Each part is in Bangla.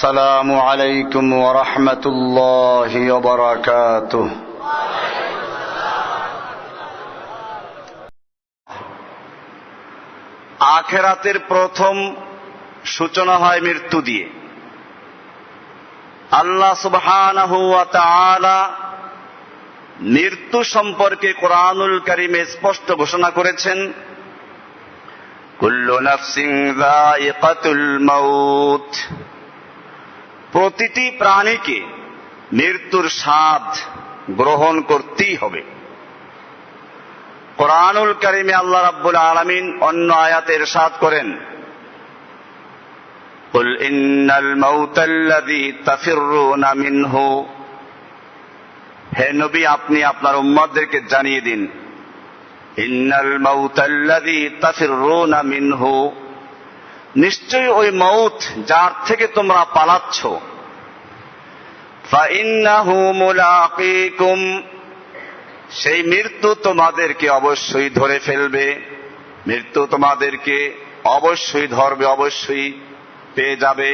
আসসালামু আলাইকুম ওয়া রাহমাতুল্লাহি ওয়া বারাকাতুহু। আখিরাতের প্রথম সূচনা হয় মৃত্যু দিয়ে। আল্লাহ সুবহানাহু ওয়া তাআলা মৃত্যু সম্পর্কে কোরআনুল কারীমে স্পষ্ট ঘোষণা করেছেন, কুল্লু নাফসিন যায়িকাতুল মাউত, প্রতিটি প্রাণীকে মৃত্যুর স্বাদ গ্রহণ করতেই হবে। কোরআনুল কারীমে আল্লাহ রাব্বুল আলামিন অন্য আয়াতে ইরশাদ করেন, কুল ইন্নাল মাউতাল্লাযী তাফিররুনা মিনহু, হে নবী আপনি আপনার উম্মতদেরকে জানিয়ে দিন, ইন্নাল মাউতাল্লাযী তাফিররুনা মিনহু, নিশ্চয়ই ওই মউত যার থেকে তোমরা পালাচ্ছ, ফাইন্নাহু মুলাকীকুম, সেই মৃত্যু তোমাদেরকে অবশ্যই ধরে ফেলবে, মৃত্যু তোমাদেরকে অবশ্যই ধরবে, অবশ্যই পেয়ে যাবে।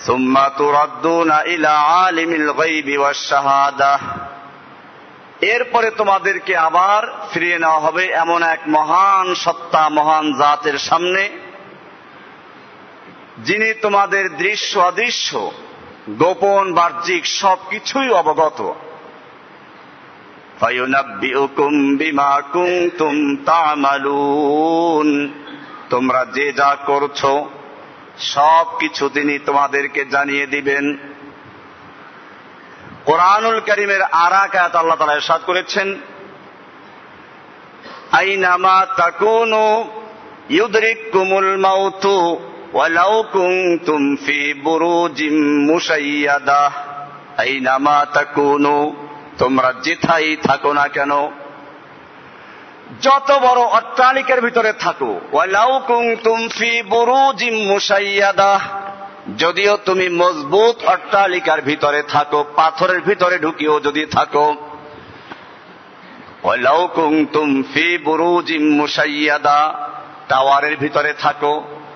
সুম্মা তুরাদ্দুনা ইলা আলিমিল গায়বি ওয়াশ শাহাদাহ, এরপরে তোমাদেরকে আবার ফিরিয়ে নেওয়া হবে এমন এক মহান সত্তা, মহান জাতের সামনে, যিনি তোমাদের দৃশ্য অদৃশ্য, গোপন বাহ্যিক সবকিছুই অবগত। ফায়ুনাব্বিউকুম বিমা কুনতুম তা'মালুন, তোমরা যে যা করছো সবকিছু তিনি তোমাদেরকে জানিয়ে দিবেন। কোরআনুল কারীমের আরেক আয়াত আল্লাহ তাআলা ইরশাদ করেছেন, আইনামা তাকুনু ইউদরিকুমুল মাউতু ওয়ালাউ কুনতুম ফি বুরুজিম মুশাইয়াদাহ, আইনামা তাকুনু, তোমরা যেথায় থাকো না কেন, যত বড় অট্টালিকার ভিতরে থাকো, ওয়ালাউ কুনতুম ফি বুরুজিম মুশাইয়াদাহ, যদিও তুমি মজবুত অট্টালিকার ভিতরে থাকো, পাথরের ভিতরে ঢুকিও যদি থাকো, ওয়ালাউ কুনতুম ফি বুরুজিম মুশাইয়াদা, টাওয়ারের ভিতরে থাকো,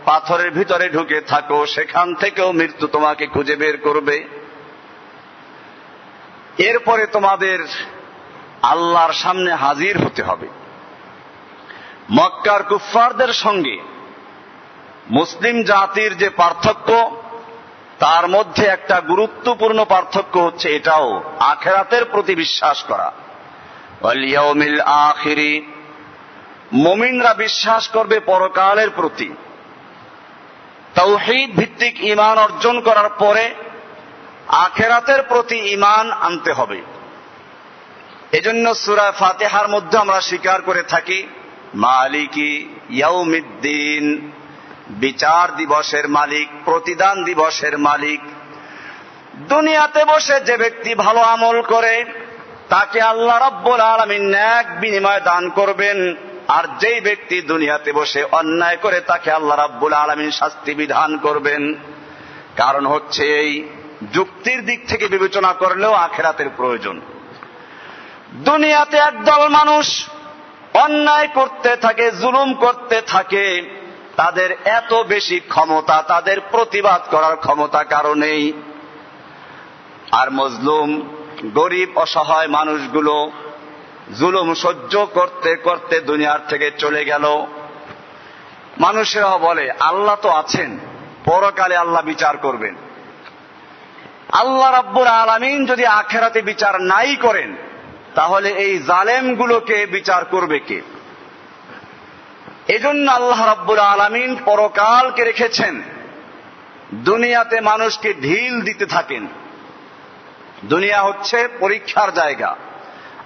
পাথরের ভিতরে ঢুকে থাকো, সেখান থেকেও মৃত্যু তোমাকে খুঁজে বের করবে। এরপরে তোমাদের আল্লাহর সামনে হাজির হতে হবে। মক্কার কুফফারদের সঙ্গে মুসলিম জাতির যে পার্থক্য, তার মধ্যে একটা গুরুত্বপূর্ণ পার্থক্য হচ্ছে এটাও, আখিরাতের প্রতি বিশ্বাস করা। ওয়াল ইয়াউমিল আখিরি, মুমিনরা বিশ্বাস করবে পরকালের প্রতি। তাওহীদ ভিত্তিক ঈমান অর্জন করার পরে আখিরাতের প্রতি ঈমান আনতে হবে। এজন্য সূরা ফাতিহার মধ্যে আমরা স্বীকার করে থাকি, মালিকি ইয়াউমিদ্দিন, বিচার দিবসের মালিক, প্রতিদান দিবসের মালিক। দুনিয়াতে বসে যে ব্যক্তি ভালো আমল করে তাকে আল্লাহ রাব্বুল আলামিন নেক বিনিময় দান করবেন, আর যেই ব্যক্তি দুনিয়াতে বসে অন্যায় করে তাকে আল্লাহ রাব্বুল আলামিন শাস্তি বিধান করবেন। কারণ হচ্ছে এই, যুক্তির দিক থেকে বিবেচনা করলেও আখিরাতের প্রয়োজন। দুনিয়াতে একদল মানুষ অন্যায় করতে থাকে, জুলুম করতে থাকে, তাদের এত বেশি ক্ষমতা, তাদের প্রতিবাদ করার ক্ষমতা কারো নেই। আর মজলুম, গরিব, অসহায় মানুষগুলো জুলুম সহ্য করতে করতে দুনিয়ার থেকে চলে গেল। মানুষেরা বলে আল্লাহ তো আছেন, পরকালে আল্লাহ বিচার করবেন। আল্লাহ রাব্বুল আলামিন যদি আখিরাতে বিচার নাই করেন, তাহলে এই জালেমগুলোকে বিচার করবে কে? এজন্য আল্লাহ রাব্বুল আলামিন পরকালকে রেখেছেন, দুনিয়াতে মানুষকে ঢিল দিতে থাকেন। দুনিয়া হচ্ছে পরীক্ষার জায়গা।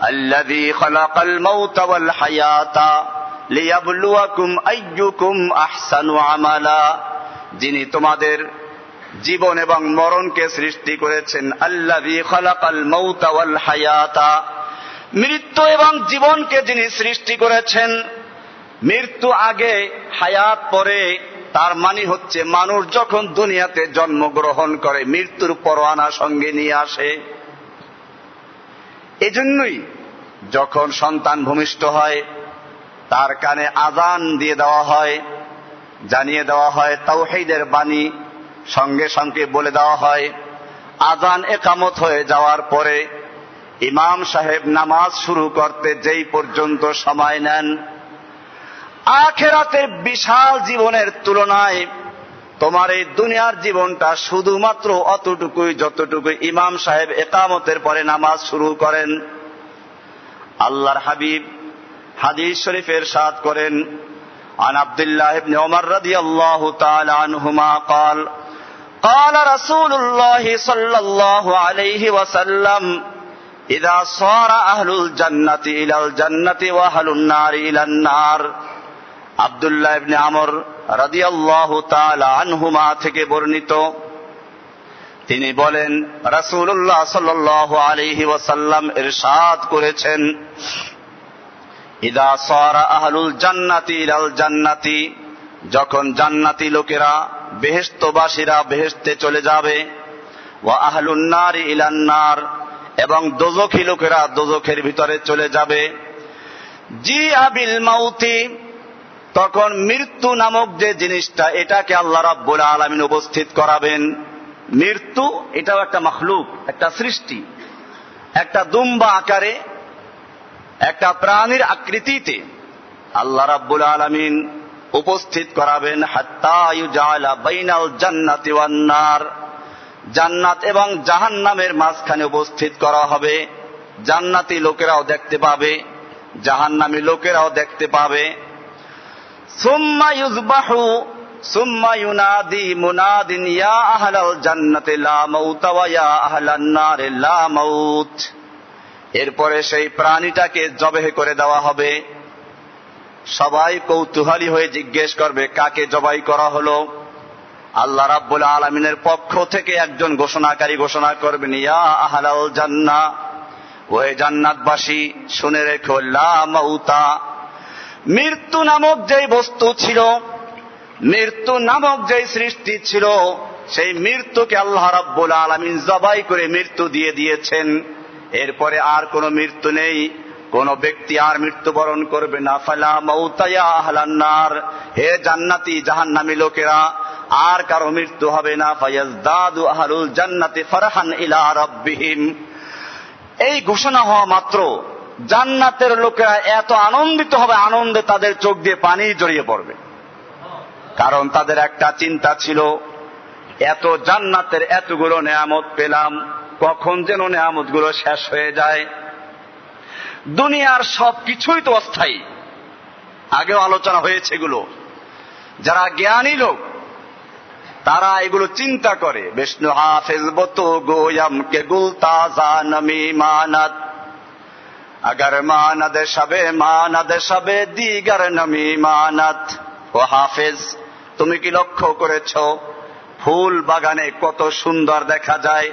আল্লাযী খালাকাল মাউতা ওয়াল হায়াতা লিয়াবলুয়াকুম আইয়ুকুম আহসানু আমালা, যিনি তোমাদের জীবন এবং মরণকে সৃষ্টি করেছেন। আল্লাযী খালাকাল মাউতা ওয়াল হায়াতা, মৃত্যু এবং জীবনকে যিনি সৃষ্টি করেছেন। মৃত্যু আগে, হায়াত পরে, তার মানে হচ্ছে মানুষ যখন দুনিয়াতে জন্মগ্রহণ করে মৃত্যুর পরোয়ানা সঙ্গে নিয়ে আসে। এজন্যই যখন সন্তান ভূমিষ্ঠ হয় তার কানে আযান দিয়ে দেওয়া হয়, জানিয়ে দেওয়া হয় তাওহীদের বাণী, সঙ্গে সঙ্গে বলে দেওয়া হয়। আযান একামত হয়ে যাওয়ার পরে ইমাম সাহেব নামাজ শুরু করতে যেই পর্যন্ত সময় নেন, আখিরাতের বিশাল জীবনের তুলনায় তোমার এই দুনিয়ার জীবনটা শুধুমাত্র অতটুকুই যতটুকু ইমাম সাহেব একামতের পরে নামাজ শুরু করেন। আল্লাহর হাবিব হাদিস শরীফে ইরশাদ করেন, আন আব্দুল্লাহ ইবনে ওমর রাদিয়াল্লাহু তাআলা আনহুমা قال قال رسول الله صلى الله عليه وسلم إذا صار أهل الجنة إلى الجنة وأهل النار إلى النار। আব্দুল্লাহ ইবনে আমর রাদিয়াল্লাহু তাআলা আনহুমা থেকে বর্ণিত, তিনি বলেন রাসূলুল্লাহ সাল্লাল্লাহু আলাইহি ওয়াসাল্লাম ইরশাদ করেছেন, ইদা সারা আহলুল জান্নাতি ইলাল জান্নাতি, যখন জান্নাতি লোকেরা বেহেশতবাসীরা বেহেশতে চলে যাবে, ওয়া আহলুন নারি ইলান নার, এবং দোজখী লোকেরা দোজখের ভিতরে চলে যাবে। জি আবিল মাউতি, তখন মৃত্যু নামক যে জিনিসটা এটাকে আল্লাহ রাব্বুল আলামিন উপস্থিত করাবেন। মৃত্যু এটাও একটা মাখলুক, একটা সৃষ্টি, একটা দুম্বা আকারে, একটা প্রাণীর আকৃতিতে আল্লাহ রাব্বুল আলামিন উপস্থিত করাবেন। হাত্তা ইউজালা বাইনাল জান্নাতি ওয়ান নার, জান্নাত এবং জাহান্নামের মাঝখানে উপস্থিত করা হবে। জান্নাতি লোকেরাও দেখতে পাবে, জাহান্নামী লোকেরাও দেখতে পাবে। সুম্মা ইউযবাহু সুম্মা ইউনাদি মুনাদিন ইয়া আহলাল জান্নাতি লা মাউতা ওয়া ইয়া আহলান নারি লা মাউত। এরপরে সেই প্রাণীটাকে জবাই করে দেওয়া হবে। সবাই কৌতূহলী হয়ে জিজ্ঞেস করবে কাকে জবাই করা হলো। আল্লাহ রাব্বুল আলামিনের পক্ষ থেকে একজন ঘোষণাকারী ঘোষণা করবেন, ইয়া আহলাল জান্নাহ, ওহে জান্নাতবাসী শুনে রেখো, লা মাউতা, মৃত্যু নামক যেই বস্তু ছিল, মৃত্যু নামক যেই সৃষ্টি ছিল, সেই মৃত্যুকে আল্লাহ রাব্বুল আলামিন জবাই করে মৃত্যু দিয়ে দিয়েছেন। এরপরে আর কোনো মৃত্যু নেই, কোন ব্যক্তি আর মৃত্যুবরণ করবে না। ফালা মাউতা ইয়া আহলান নার, হে জান্নাতি জাহান্নামী লোকেরা, আর কারো মৃত্যু হবে না। ফায়াজদাদু আহলুল জান্নাতি ফারহান ইলা রাব্বিহিম, এই ঘোষণা হওয়া মাত্র জান্নাতের লোকেরা এত আনন্দিত হবে, আনন্দে তাদের চোখ দিয়ে পানি জড়িয়ে পড়বে। কারণ তাদের একটা চিন্তা ছিল, এত জান্নাতের এতগুলো নেয়ামত পেলাম, কখন যেন নেয়ামত গুলো শেষ হয়ে যায়। দুনিয়ার সবকিছুই তো অস্থায়ী, আগেও আলোচনা হয়েছে এগুলো। যারা জ্ঞানী লোক তারা এগুলো চিন্তা করে। বিষ্ণু হাফিজ বতো গোয়াম কে গুলতাজা নমি মানাত, আগার মানাদ সবে দিগার নমি মানাত। ও হাফেজ, তুমি কি লক্ষ্য করেছ ফুল বাগানে কত সুন্দর দেখা যায়?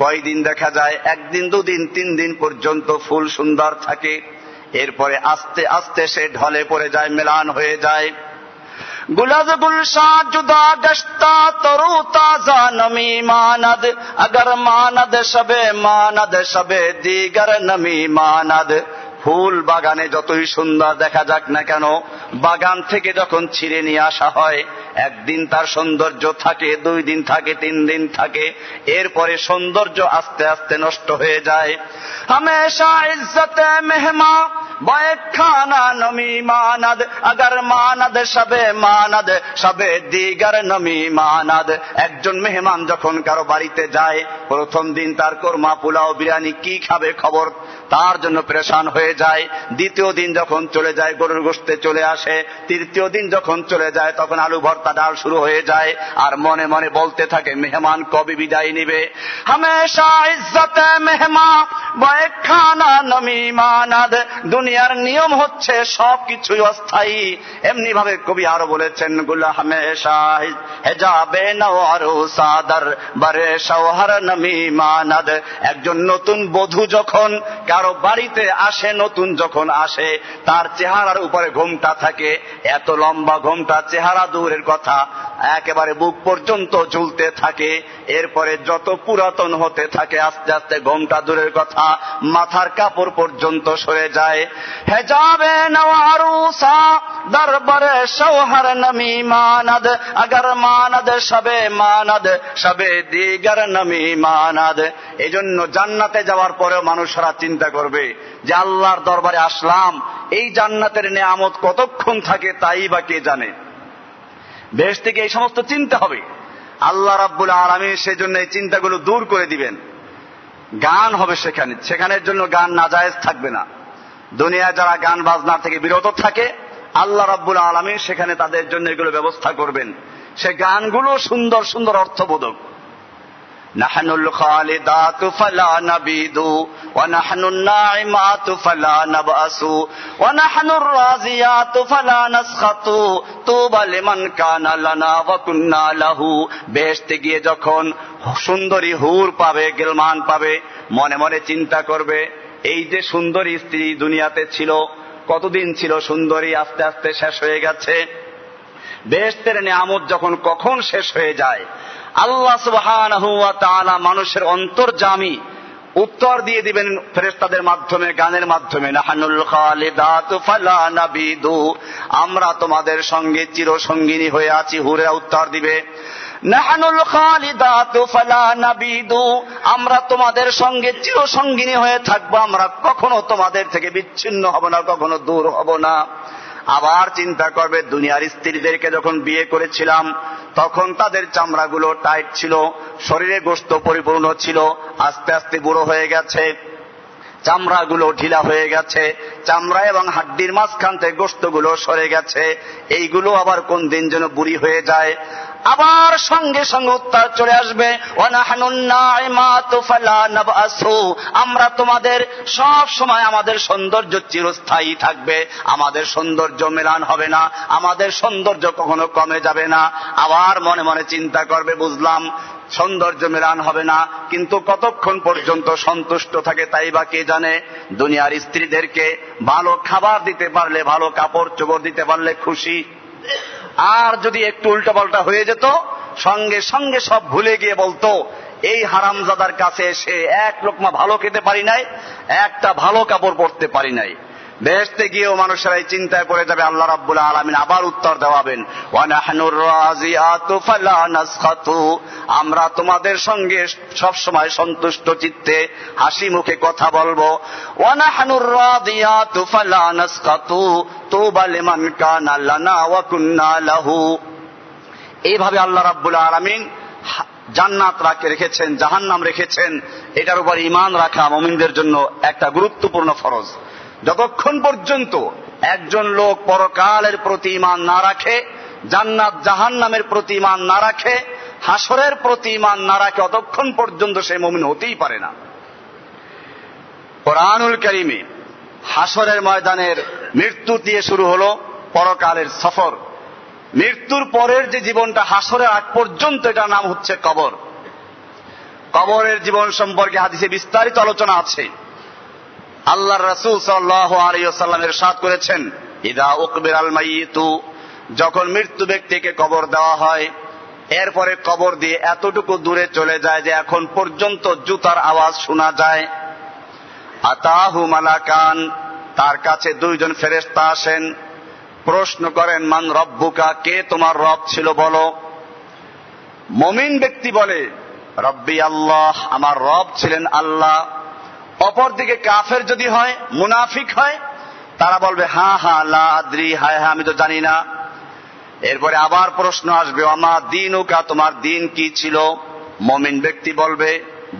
কয়দিন দেখা যায়? একদিন, দুদিন, 3 দিন পর্যন্ত ফুল সুন্দর থাকে, এরপরে আস্তে আস্তে সে ঢলে পড়ে যায়, মেলান হয়ে যায়। গুলাজ গুলশা জুদা গশতা তরু তাজা নমি মানাদ, আগার মানাদ সবে দিগার নমি মানাদ। ফুল বাগানে যতই সুন্দর দেখা যাক না কেন, বাগান থেকে যখন ছিঁড়ে নিয়ে আসা হয়, একদিন তার সৌন্দর্য থাকে, 2 দিন থাকে, 3 দিন থাকে, এরপরে সৌন্দর্য আস্তে আস্তে নষ্ট হয়ে যায়। হামেশা ইজ্জতে মেহমা বয়েক খানা নমি মানাদ, আগার মানাদ সবে দিগার নমি মানাদ। একজন মেহমান যখন কারো বাড়িতে যায়, প্রথম দিন তার কোরমা পোলাও বিরিয়ানি কি খাবে খবর তার জন্য পেরেশান হয়ে যায়। দ্বিতীয় দিন যখন চলে যায় গরুর গোশতে চলে আসে। তৃতীয় দিন যখন চলে যায় তখন আলু ভর্তা ডাল শুরু হয়ে যায়, আর মনে মনে বলতে থাকে মেহমান কবে বিদায় নিবে। হামেশা ইজ্জতে মেহমা বয়েক খানা নমি মানাদ। দুনিয়ার নিয়ম হচ্ছে সবকিছুই অস্থায়ী। এমনি ভাবে কবি আরো বলেছেন, গুলা হামেশা হেজাবে নওয়ারু সাদার বারে শওহর নমি মানাদ। একজন নতুন বধূ যখন কারো বাড়িতে আসে, নতুন যখন আসে, তার চেহারার উপরে ঘোমটা থাকে, এত লম্বা ঘোমটা, চেহারা দূরের কথা একেবারে বুক পর্যন্ত ঝুলতে থাকে। এরপরে যত পুরাতন হতে থাকে আস্তে আস্তে ঘোমটা দূরের কথা মাথার কাপড় পর্যন্ত সরে যায়। হেজাবে নওয়ারুসা দরবারে শৌহর নমি মানদ আগার মানদ সবে দিগার নমি মানদ। এজন্য জান্নাতে যাওয়ার পরেও মানুষরা চিন্তা করবে যে আল্লাহর দরবারে আসলাম, এই জান্নাতের নেয়ামত কতক্ষণ থাকে তাই বা কে জানে। বেহেশত থেকে এই সমস্ত চিন্তা হবে। আল্লাহ রাব্বুল আলামিন সেজন্য এই চিন্তাগুলো দূর করে দিবেন। গান হবে সেখানের জন্য গান নাজায়েজ থাকবে না। দুনিয়া যারা গান বাজনা থেকে বিরত থাকে আল্লাহ রাব্বুল আলামিন সেখানে তাদের জন্য এগুলো ব্যবস্থা করবেন। সে গানগুলো সুন্দর সুন্দর অর্থবোধক। নাহনুল খালিদাতু ফালা নাবিদু ওয়া নাহনুন নাইমাতু ফালা নাবাসু ওয়া নাহনুর রাজিয়াতু ফালা নাসখাতু তুবা লিমান কানা লানা ওয়া কুন্না লাহু। বেহেশতে গিয়ে যখন সুন্দরী হুর পাবে, গিলমান পাবে, মনে মনে চিন্তা করবে এই যে সুন্দরী স্ত্রী দুনিয়াতে ছিল, কতদিন ছিল সুন্দরী, আস্তে আস্তে শেষ হয়ে গেছে। বেহেশতের নিয়ামত যখন কখন শেষ হয়ে যায় আল্লাহ সুবহানাহু ওয়া তাআলা মানুষের অন্তর্যামী উত্তর দিয়ে দিবেন ফেরেশতাদের মাধ্যমে, গানের মাধ্যমে। নাহনুল খালিদাতু ফালা নাবিদু, আমরা তোমাদের সঙ্গে চিরসঙ্গিনী হয়ে আছি। হুরেরা উত্তর দিবে নাহনুল খালিদাতু ফালা নাবিদু, আমরা তোমাদের সঙ্গে চিরসঙ্গিনী হয়ে থাকবো, আমরা কখনো তোমাদের থেকে বিচ্ছিন্ন হব না, কখনো দূর হব না। আবার চিন্তা করবে দুনিয়ার স্ত্রীদেরকে যখন বিয়ে করেছিলাম তখন তাদের চামড়াগুলো টাইট ছিল, শরীরে গোশত পরিপূর্ণ ছিল, আস্তে আস্তে বুড়ো হয়ে গেছে, চামড়াগুলো ঢিলা হয়ে গেছে, চামড়া এবং হাড্ডির মাঝখান থেকে গোশতগুলো সরে গেছে, এইগুলো আবার কোন দিন যেন বুড়ি হয়ে যায়। আবার সঙ্গে সঙ্গে উত্তর চলে আসবে ওয়া নাহনুন নাইমাতু ফালা নাবাসু, আমরা তোমাদের সব সময় আমাদের সৌন্দর্য চিরস্থায়ী থাকবে, আমাদের সৌন্দর্য মেলান হবে না, আমাদের সৌন্দর্য কখনো কমে যাবে না। আবার মনে মনে চিন্তা করবে বুঝলাম সৌন্দর্য মেলান হবে না, কিন্তু কতক্ষণ পর্যন্ত সন্তুষ্ট থাকে তাই বা কে জানে। দুনিয়ার স্ত্রীদেরকে ভালো খাবার দিতে পারলে, ভালো কাপড় চোপড় দিতে পারলে খুশি, আর যদি একটু উল্টাপাল্টা হয়ে যেত সঙ্গে সঙ্গে সব ভুলে গিয়ে বলতো এই হারামজাদার কাছে এসে এক লোকমা ভালো খেতে পারি নাই, একটা ভালো কাপড় পরতে পারি নাই। বেহেশতে গিয়েও মানুষেরা এই চিন্তায় পড়ে যাবে। আল্লাহ রাব্বুল আলামিন আবার উত্তর দেওয়াবেন ওয়া নাহনুর রাজিয়াতু ফালা নাসখাতু, আমরা তোমাদের সঙ্গে সব সময় সন্তুষ্ট চিত্তে হাসি মুখে কথা বলবো। ওয়া নাহনুর রাদিয়াতু ফালা নাসখাতু তুবা লিমান কানা লানা ওয়া কুন্না লাহু। এইভাবে আল্লাহ রাব্বুল আলামিন জান্নাত রেখেছেন, জাহান্নাম রেখেছেন। এটার উপর ঈমান রাখা মুমিনদের জন্য একটা গুরুত্বপূর্ণ ফরজ। যতক্ষণ পর্যন্ত একজন লোক পরকালের প্রতি ঈমান না রাখে, জান্নাত জাহান্নামের প্রতি ঈমান না রাখে, হাসরের প্রতি ঈমান না রাখে, ততক্ষণ পর্যন্ত সে মুমিন হতেই পারে না। কোরআনুল কারীমে হাসরের ময়দানের মৃত্যু দিয়ে শুরু হলো পরকালের সফর। মৃত্যুর পরের যে জীবনটা হাসরের আগ পর্যন্ত, এটার নাম হচ্ছে কবর। কবরের জীবন সম্পর্কে হাদিসে বিস্তারিত আলোচনা আছে। আল্লাহর রাসূল সাল্লাল্লাহু আলাইহি ওয়াসাল্লাম ইরশাদ করেছেন ইদা উকবিরাল মাইয়িতু, যখন মৃত্যু ব্যক্তিকে কবর দেওয়া হয় এরপরে কবর দিয়ে এতটুকু দূরে চলে যায় যে এখন পর্যন্ত জুতার আওয়াজ শোনা যায়। আতাহু মালাকান, তার কাছে দুইজন ফেরেশতা আসেন, প্রশ্ন করেন মান রব্বুকা, কে তোমার রব ছিল বলো। মুমিন ব্যক্তি বলে রব্বি আল্লাহ, আমার রব ছিলেন আল্লাহ। অপরদিকে কাফের যদি হয়, মুনাফিক হয়, তারা বলবে হা হা লা আদ্রি, হায় হ্যাঁ আমি তো জানি না। এরপরে আবার প্রশ্ন আসবে আমা দীনুকা, তোমার দিন কি ছিল। মুমিন ব্যক্তি বলবে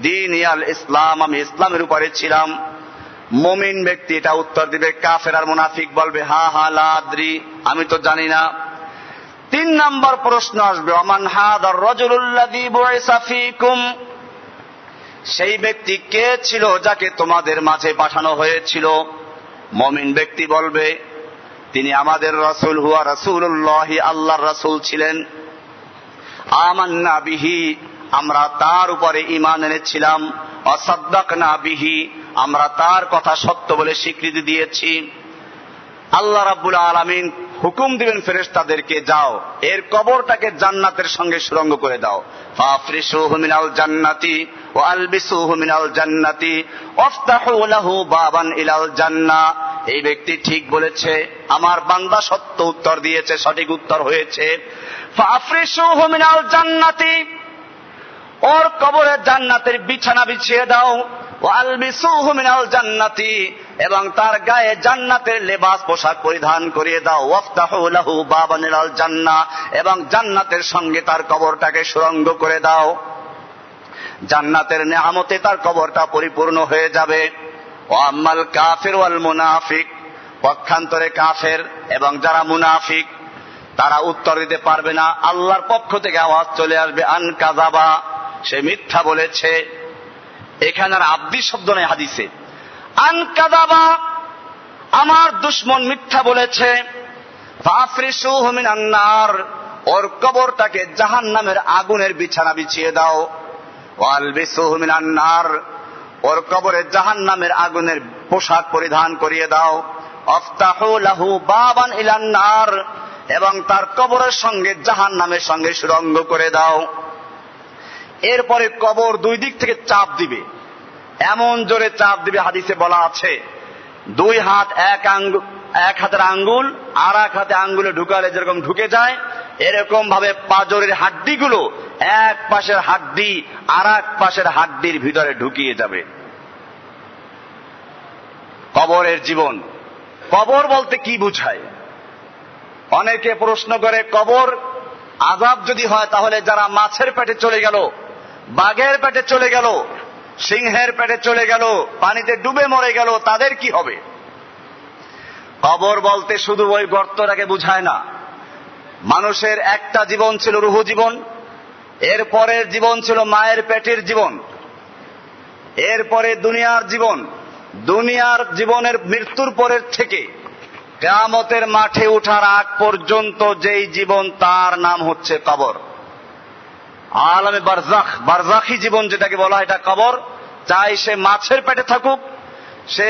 দিন ইয়াল ইসলাম, আমি ইসলামের উপরে ছিলাম। মুমিন ব্যক্তি এটা উত্তর দিবে। কাফের আর মুনাফিক বলবে হা হা লা আদ্রি, আমি তো জানি না। 3 নম্বর প্রশ্ন আসবে আমান হাদার রাজুলুল্লাযী বুইসা ফীকুম, সেই ব্যক্তি কে ছিল যাকে তোমাদের মাঝে পাঠানো হয়েছিল। মুমিন ব্যক্তি বলবে তিনি আমাদের রাসূল, হুয়া রাসূলুল্লাহ, আল্লাহর রাসূল ছিলেন। আমান্না বিহি, আমরা তার উপরে ঈমান এনেছিলাম। ওয়াসাদদাকনা বিহি, আমরা তার কথা সত্য বলে স্বীকৃতি দিয়েছি। আল্লাহ রাব্বুল আলামিন হুকুম দিবেন ফেরেশতাদেরকে, যাও এর কবরটাকে জান্নাতের সঙ্গে সুরঙ্গ করে দাও। ফাফরিশুহু মিনাল জান্নাতি ওয়া আলবিসুহু মিনাল জান্নাতি ওয়াফতাহু লাহু বাবান ইলাল জান্নাহ। এই ব্যক্তি ঠিক বলেছে, আমার বান্দা সত্য উত্তর দিয়েছে, সঠিক উত্তর হয়েছে। ফাফরিশুহু মিনাল জান্নাতি, ওর কবরে জান্নাতের বিছানা বিছিয়ে দাও। ওয়া আলবিসুহু মিনাল জান্নাতি, এবং তার গায়ে জান্নাতের লেবাস পোশাক পরিধান করিয়ে দাও। ওয়াফতাহু লাহু বাবান ইলাল জান্নাহ, এবং জান্নাতের সঙ্গে তার কবরটাকে সুরঙ্গ করে দাও। জান্নাতের নেয়ামতে তার কবরটা পরিপূর্ণ হয়ে যাবে। ওয়া আম্মাল কাফির ওয়াল মুনাফিক, পক্ষান্তরে কাফের এবং যারা মুনাফিক তারা উত্তর দিতে পারবে না। আল্লাহর পক্ষ থেকে আওয়াজ চলে আসবে, আন কাযাবা, সে মিথ্যা বলেছে। এখানে আর আব্দি শব্দ নেই হাদিসে। আন কাযাবা, আমার দুশমন মিথ্যা বলেছে। ফাফরিশুহু মিনান নার, ওর কবরটাকে জাহান্নামের আগুনের বিছানা বিছিয়ে দাও। ওয়ালবিসুহু মিনান নার, ওর কবরে জাহান্নামের আগুনের পোশাক পরিধান করিয়ে দাও। আফতাহু লাহু বাবান ইলান নার, এবং তার কবরের সঙ্গে জাহান্নামের সঙ্গে সুরঙ্গ করে দাও। এরপরে কবর দুই দিক থেকে চাপ দিবে, এমন জোরে চাপ দিবে, হাদিসে বলা আছে দুই হাত এক হাতের আঙ্গুল আর এক হাতে আঙ্গুলে ঢুকালে যেরকম ঢুকে যায়, এরকম ভাবে পাঁজরের হাড্ডিগুলো এক পাশের হাড্ডি আর এক পাশের হাড্ডির ভিতরে ঢুকিয়ে যাবে। কবরের জীবন, কবর বলতে কি বুঝায়? অনেকে প্রশ্ন করে, কবর আযাব যদি হয় তাহলে যারা মাছের পেটে চলে গেল, বাঘের পেটে চলে গেল, সিংহের পেটে চলে গেল, পানিতে ডুবে মরে গেল, তাদের কি হবে? কবর বলতে শুধু ওই গর্তটাকে বুঝায় না। মানুষের একটা জীবন ছিল রুহু জীবন, এরপরের জীবন ছিল মায়ের পেটের জীবন, এরপরে দুনিয়ার জীবন। দুনিয়ার জীবনের মৃত্যুর পরের থেকে কিয়ামতের মাঠে ওঠার আগ পর্যন্ত যেই জীবন, তার নাম হচ্ছে কবর। আলামে বারজাখ, বারজাখি জীবন যেটাকে বলা হয়, এটা কবর। চাই সে মাছের পেটে থাকুক, সে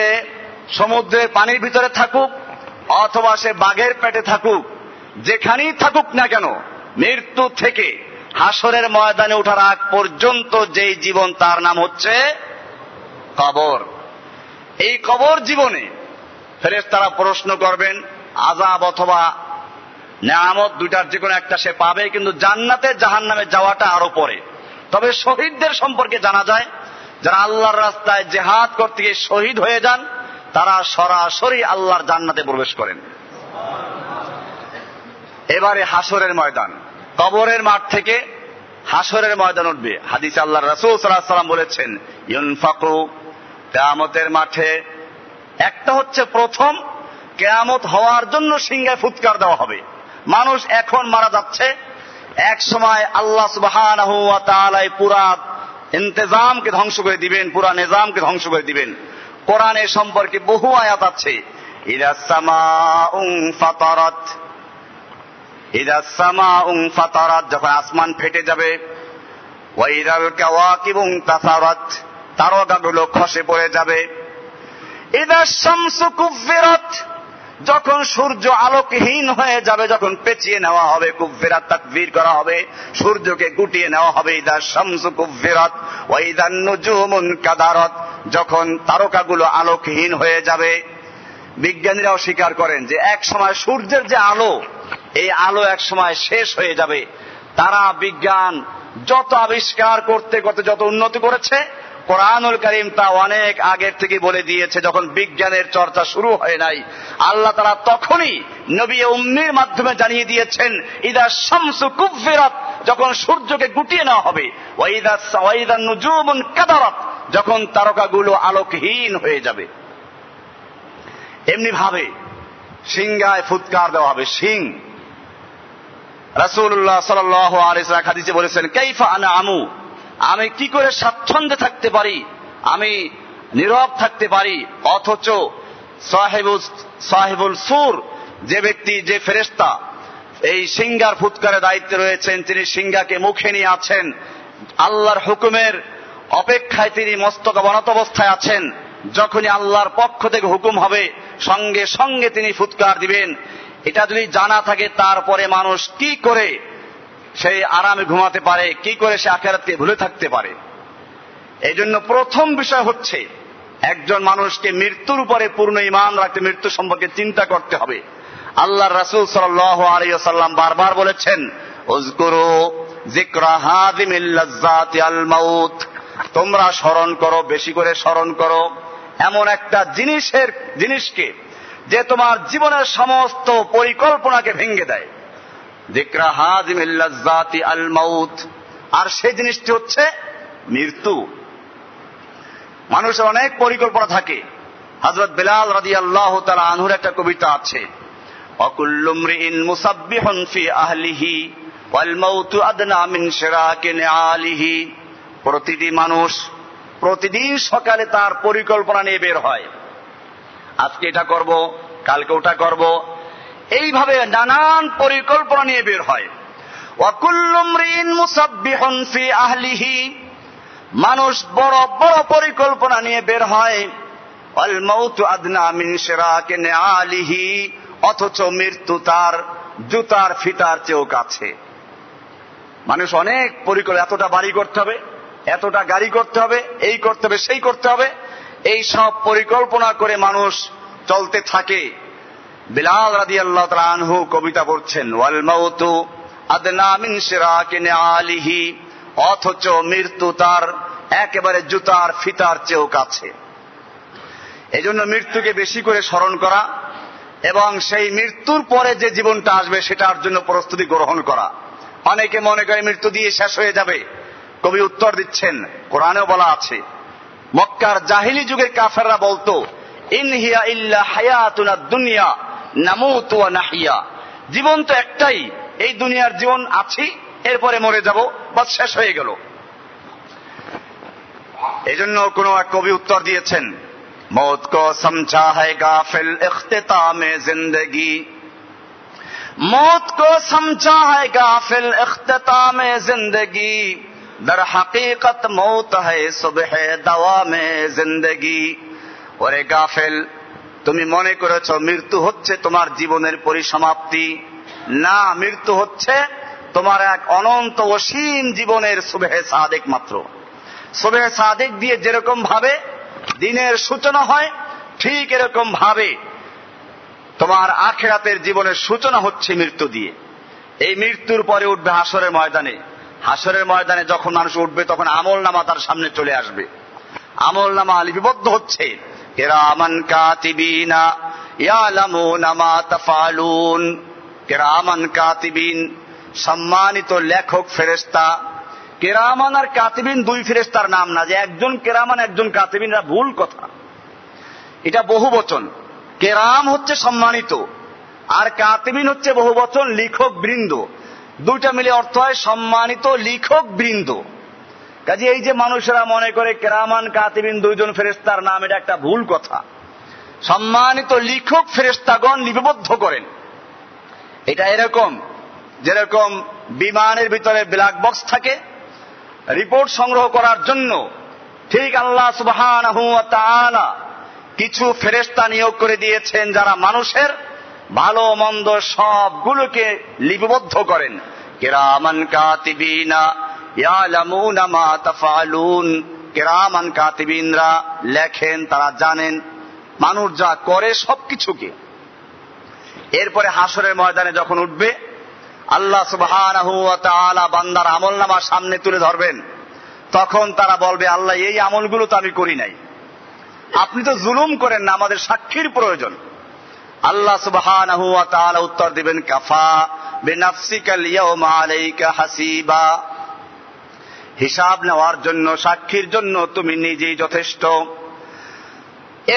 সমুদ্রের পানির ভিতরে থাকুক, অথবা সে বাঘের পেটে থাকুক, যেখানেই থাকুক না কেন, মৃত্যু থেকে হাসরের ময়দানে ওঠার আগ পর্যন্ত যেই জীবন, তার নাম হচ্ছে কবর। এই কবর জীবনে ফেরেশতারা প্রশ্ন করবেন, আযাব অথবা নেয়ামত দুইটার যে কোনো একটা সে পাবে, কিন্তু জান্নাতে জাহান্নামে যাওয়াটা আরো পরে। তবে শহীদদের সম্পর্কে জানা যায়, যারা আল্লাহর রাস্তায় জিহাদ করতে গিয়ে শহীদ হয়ে যান, তারা সরাসরি আল্লাহর জান্নাতে প্রবেশ করেন। এবারে হাসরের ময়দান, কবরের মাঠ থেকে হাসরের ময়দান উঠবে। হাদিসে আল্লাহর রাসূল সাল্লাল্লাহু আলাইহি ওয়াসাল্লাম বলেছেন, ইউনফাকু, কিয়ামতের মাঠে একটা হচ্ছে প্রথম, কিয়ামত হওয়ার জন্য সিংহায় ফুৎকার দেওয়া হবে। মানুষ এখন মারা যাচ্ছে, এক সময় আল্লাহ সুবহানাহু ওয়া তাআলা পুরা ইন্তেজামকে ধ্বংস করে দিবেন, পুরা নিজামকে ধ্বংস করে দিবেন। কোরআনে সম্পর্কে বহু আয়াত আছে, ইদাস সামাউন ফাতারাত, ইদাস সামাউন ফাতারাত, যখন আসমান ফেটে যাবে। ওয়া ইদাল কাওয়াকিবুন তাসারাত, তারকাগুলো খসে পড়ে যাবে। ইদাস শামসু কুফিরাত, যখন সূর্য আলোকহীন হয়ে যাবে, যখন পেঁচিয়ে নেওয়া হবে, কুফিরাত তাকবীর করা হবে, সূর্যকে গুটিয়ে নেওয়া হবে। ইদাস শামসু কুফিরাত ওয়া ইদান নুজুমুন কাদারাত, যখন তারকাগুলো আলোকহীন হয়ে যাবে। বিজ্ঞানীরাও স্বীকার করেন যে এক সময় সূর্যের যে আলো, এই আলো এক সময় শেষ হয়ে যাবে। তারা বিজ্ঞান যত আবিষ্কার করতে করতে যত উন্নতি করেছে, কোরআনুল কারীম তা অনেক আগের থেকে বলে দিয়েছে। যখন বিজ্ঞানের চর্চা শুরু হয় নাই, আল্লাহ তাআলা তখনই নবী উম্মির মাধ্যমে জানিয়ে দিয়েছেন, ইদা শামসু কুফিরাত, যখন সূর্যকে গুটিয়ে নেওয়া হবে। ওয়া ইদান নুজুমুন কাদারাত, যখন তারকাগুলো আলোকহীন হয়ে যাবে। এমনি ভাবে সিংহায় ফুৎকার দেওয়া হবে। সিং রাসূলুল্লাহ সাল্লাল্লাহু আলাইহি ওয়াসাল্লাম হাদিসে বলেছেন, কাইফা আনআমু, আমি কি করে স্বাচ্ছন্দ্যে থাকতে পারি, আমি নীরব থাকতে পারি, অথচ সাহেবুল সুর, যে ব্যক্তি, যে ফেরেশতা এই সিংহার ফুৎকারের দায়িত্বে রয়েছেন, তিনি সিংহাকে মুখে নিয়ে আছেন, আল্লাহর হুকুমের অপেক্ষায় তিনি মস্তক অবনত অবস্থায় আছেন। যখনই আল্লাহর পক্ষ থেকে হুকুম হবে সঙ্গে সঙ্গে তিনি ফুৎকার দিবেন। এটা যদি জানা থাকে তারপরে মানুষ কি করে সেই আরামে ঘুমাতে পারে, কি করে সে আখিরাতকে ভুলে থাকতে পারে? এই জন্য প্রথম বিষয় হচ্ছে একজন মানুষকে মৃত্যুর উপরে পূর্ণ ঈমান রাখতে, মৃত্যু সম্পর্কে চিন্তা করতে হবে। আল্লাহর রাসূল সাল্লাল্লাহু আলাইহি ওয়াসাল্লাম বারবার বলেছেন, উযকুরু যিকরা হাযিমিল লাযযাতি আল মাউত, তোমরা স্মরণ করো, বেশি করে স্মরণ করো এমন একটা জিনিসকে যে তোমার জীবনের সমস্ত পরিকল্পনাকে ভেঙে দেয়। যিকরা হাযিমিল লাযযাতি আল মাউত, আর সেই জিনিসটি হচ্ছে মৃত্যু। মানুষের অনেক পরিকল্পনা থাকে। হযরত বিলাল রাদিয়াল্লাহু তাআলা আনহুর একটা কবিতা আছে, ওয়াকুল্লু মরিইন মুসাব্বিহুন ফি আহলিহি ওয়াল মাউতু আদনা মিন শিরাকি নিআলিহি। প্রতিটি মানুষ প্রতিদিন সকালে তার পরিকল্পনা নিয়ে বের হয়, আজকে এটা করব, কালকে ওটা করব, এইভাবে নানান পরিকল্পনা নিয়ে বের হয়। ওয়াকুল্লু মরিইন মুসাব্বিহুন ফি আহলিহি, মানুষ বড় বড় পরিকল্পনা নিয়ে বের হয়। ওয়াল মাউতু আদনা মিন শিরাকি নিআলিহি, অথচ মৃত্যু তার জুতার ফিতার চেয়েও কাছে। মানুষ অনেক পরিকল্পনা, এতটা বাড়ি করতে হবে, এতটা গাড়ি করতে হবে, এই করতে হবে, সেই করতে হবে, এই সব পরিকল্পনা করে মানুষ চলতে থাকে। বিলাল রাদিয়াল্লাহু তাআলা আনহু কবিতা পড়ছেন, ওয়াল মাউতু আদনা মিন শিরাকি নিআলিহি, অথচ মৃত্যু তার একেবারে জুতার ফিতার চেয়েও কাছে। এজন্য মৃত্যুকে বেশি করে স্মরণ করা এবং সেই মৃত্যুর পরে যে জীবনটা আসবে সেটার জন্য প্রস্তুতি গ্রহণ করা। অনেকে মনে করে মৃত্যু দিয়ে শেষ হয়ে যাবে। কবি উত্তর দিচ্ছেন, কোরআনেও বলা আছে, মক্কার জাহিলি যুগের কাফেররা বলতো, ইন হিয়া ইল্লা হায়াতুনা দুনিয়া নামুতু ওয়া নাহিয়া, জীবন তো একটাই, এই দুনিয়ার জীবন আছি, এরপরে মরে যাব, বাস শেষ হয়ে গেল। এই জন্য কোন এক কবি উত্তর দিয়েছেন, মौत को समझा है गाफिल इख्तिताम जिंदगी, मौत को समझा है गाफिल इख्तिताम जिंदगी, दर हकीकत मौत है सुबह दवाम जिंदगी। ওরে গাফেল, তুমি মনে করেছো মৃত্যু হচ্ছে তোমার জীবনের পরিসমাপ্তি। না, মৃত্যু হচ্ছে তোমার এক অনন্ত অসীম জীবনের সুবহে সাদেক মাত্র। সুবহে সাদেক দিয়ে যেরকম ভাবে দিনের সূচনা হয়, ঠিক এরকম ভাবে তোমার আখিরাতের জীবনের সূচনা হচ্ছে মৃত্যু দিয়ে। এই মৃত্যুর পরে উঠবে হাসরের ময়দানে। হাসরের ময়দানে যখন মানুষ উঠবে তখন আমল নামা তার সামনে চলে আসবে। আমল নামা লিপিবদ্ধ হচ্ছে, কিরামান কাতিবিনা ইয়ালামুনা মা তাফআলুন। কিরামান কাতিবিন, সম্মানিত লেখক ফেরেশতা। কেরামান আর কাতিবিন দুই ফেরেশতার নাম না, যে একজন কেরামান একজন কাতিবিন, এটা ভুল কথা, এটা বহু বচন। কেরাম হচ্ছে সম্মানিত আর কাতিবিন হচ্ছে বহু বচন, লিখক বৃন্দ। দুইটা মিলে অর্থ হয় সম্মানিত লিখক বৃন্দ। কাজে এই যে মানুষেরা মনে করে কেরামান কাতিবিন দুইজন ফেরেশতার নাম, এটা একটা ভুল কথা। সম্মানিত লিখক ফেরেশতাগণ লিপিবদ্ধ করেন। এটা এরকম যেরকম বিমানের ভিতরে ব্ল্যাক বক্স থাকে রিপোর্ট সংগ্রহ করার জন্য, ঠিক আল্লাহ সুবহানাহু ওয়া তাআলা কিছু ফেরেশতা নিয়োগ করে দিয়েছেন যারা মানুষের ভালো মন্দ সবগুলোকে লিপিবদ্ধ করেন। কিরামান কাতিবিনা ইয়ালামুনা মা তাফআলুন, কিরামান কাতিবিনরা লেখেন, তারা জানেন মানুষ যা করে সবকিছুকে। এরপরে হাসরের ময়দানে যখন উঠবে, আল্লাহ সুবহানাহু ওয়া তাআলা বান্দার আমলনামা সামনে তুলে ধরবেন। তখন তারা বলবে, আল্লাহ এই আমলগুলো তো আমি করি নাই, আপনি তো জুলুম করেন না, আমাদের সাক্ষীর প্রয়োজন। আল্লাহ সুবহানাহু ওয়া তাআলা উত্তর দিবেন, কাফা বিনাফসিকাল ইয়াওমা আলাইকা হাসিবা, হিসাব নেওয়ার জন্য, সাক্ষীর জন্য তুমি নিজেই যথেষ্ট।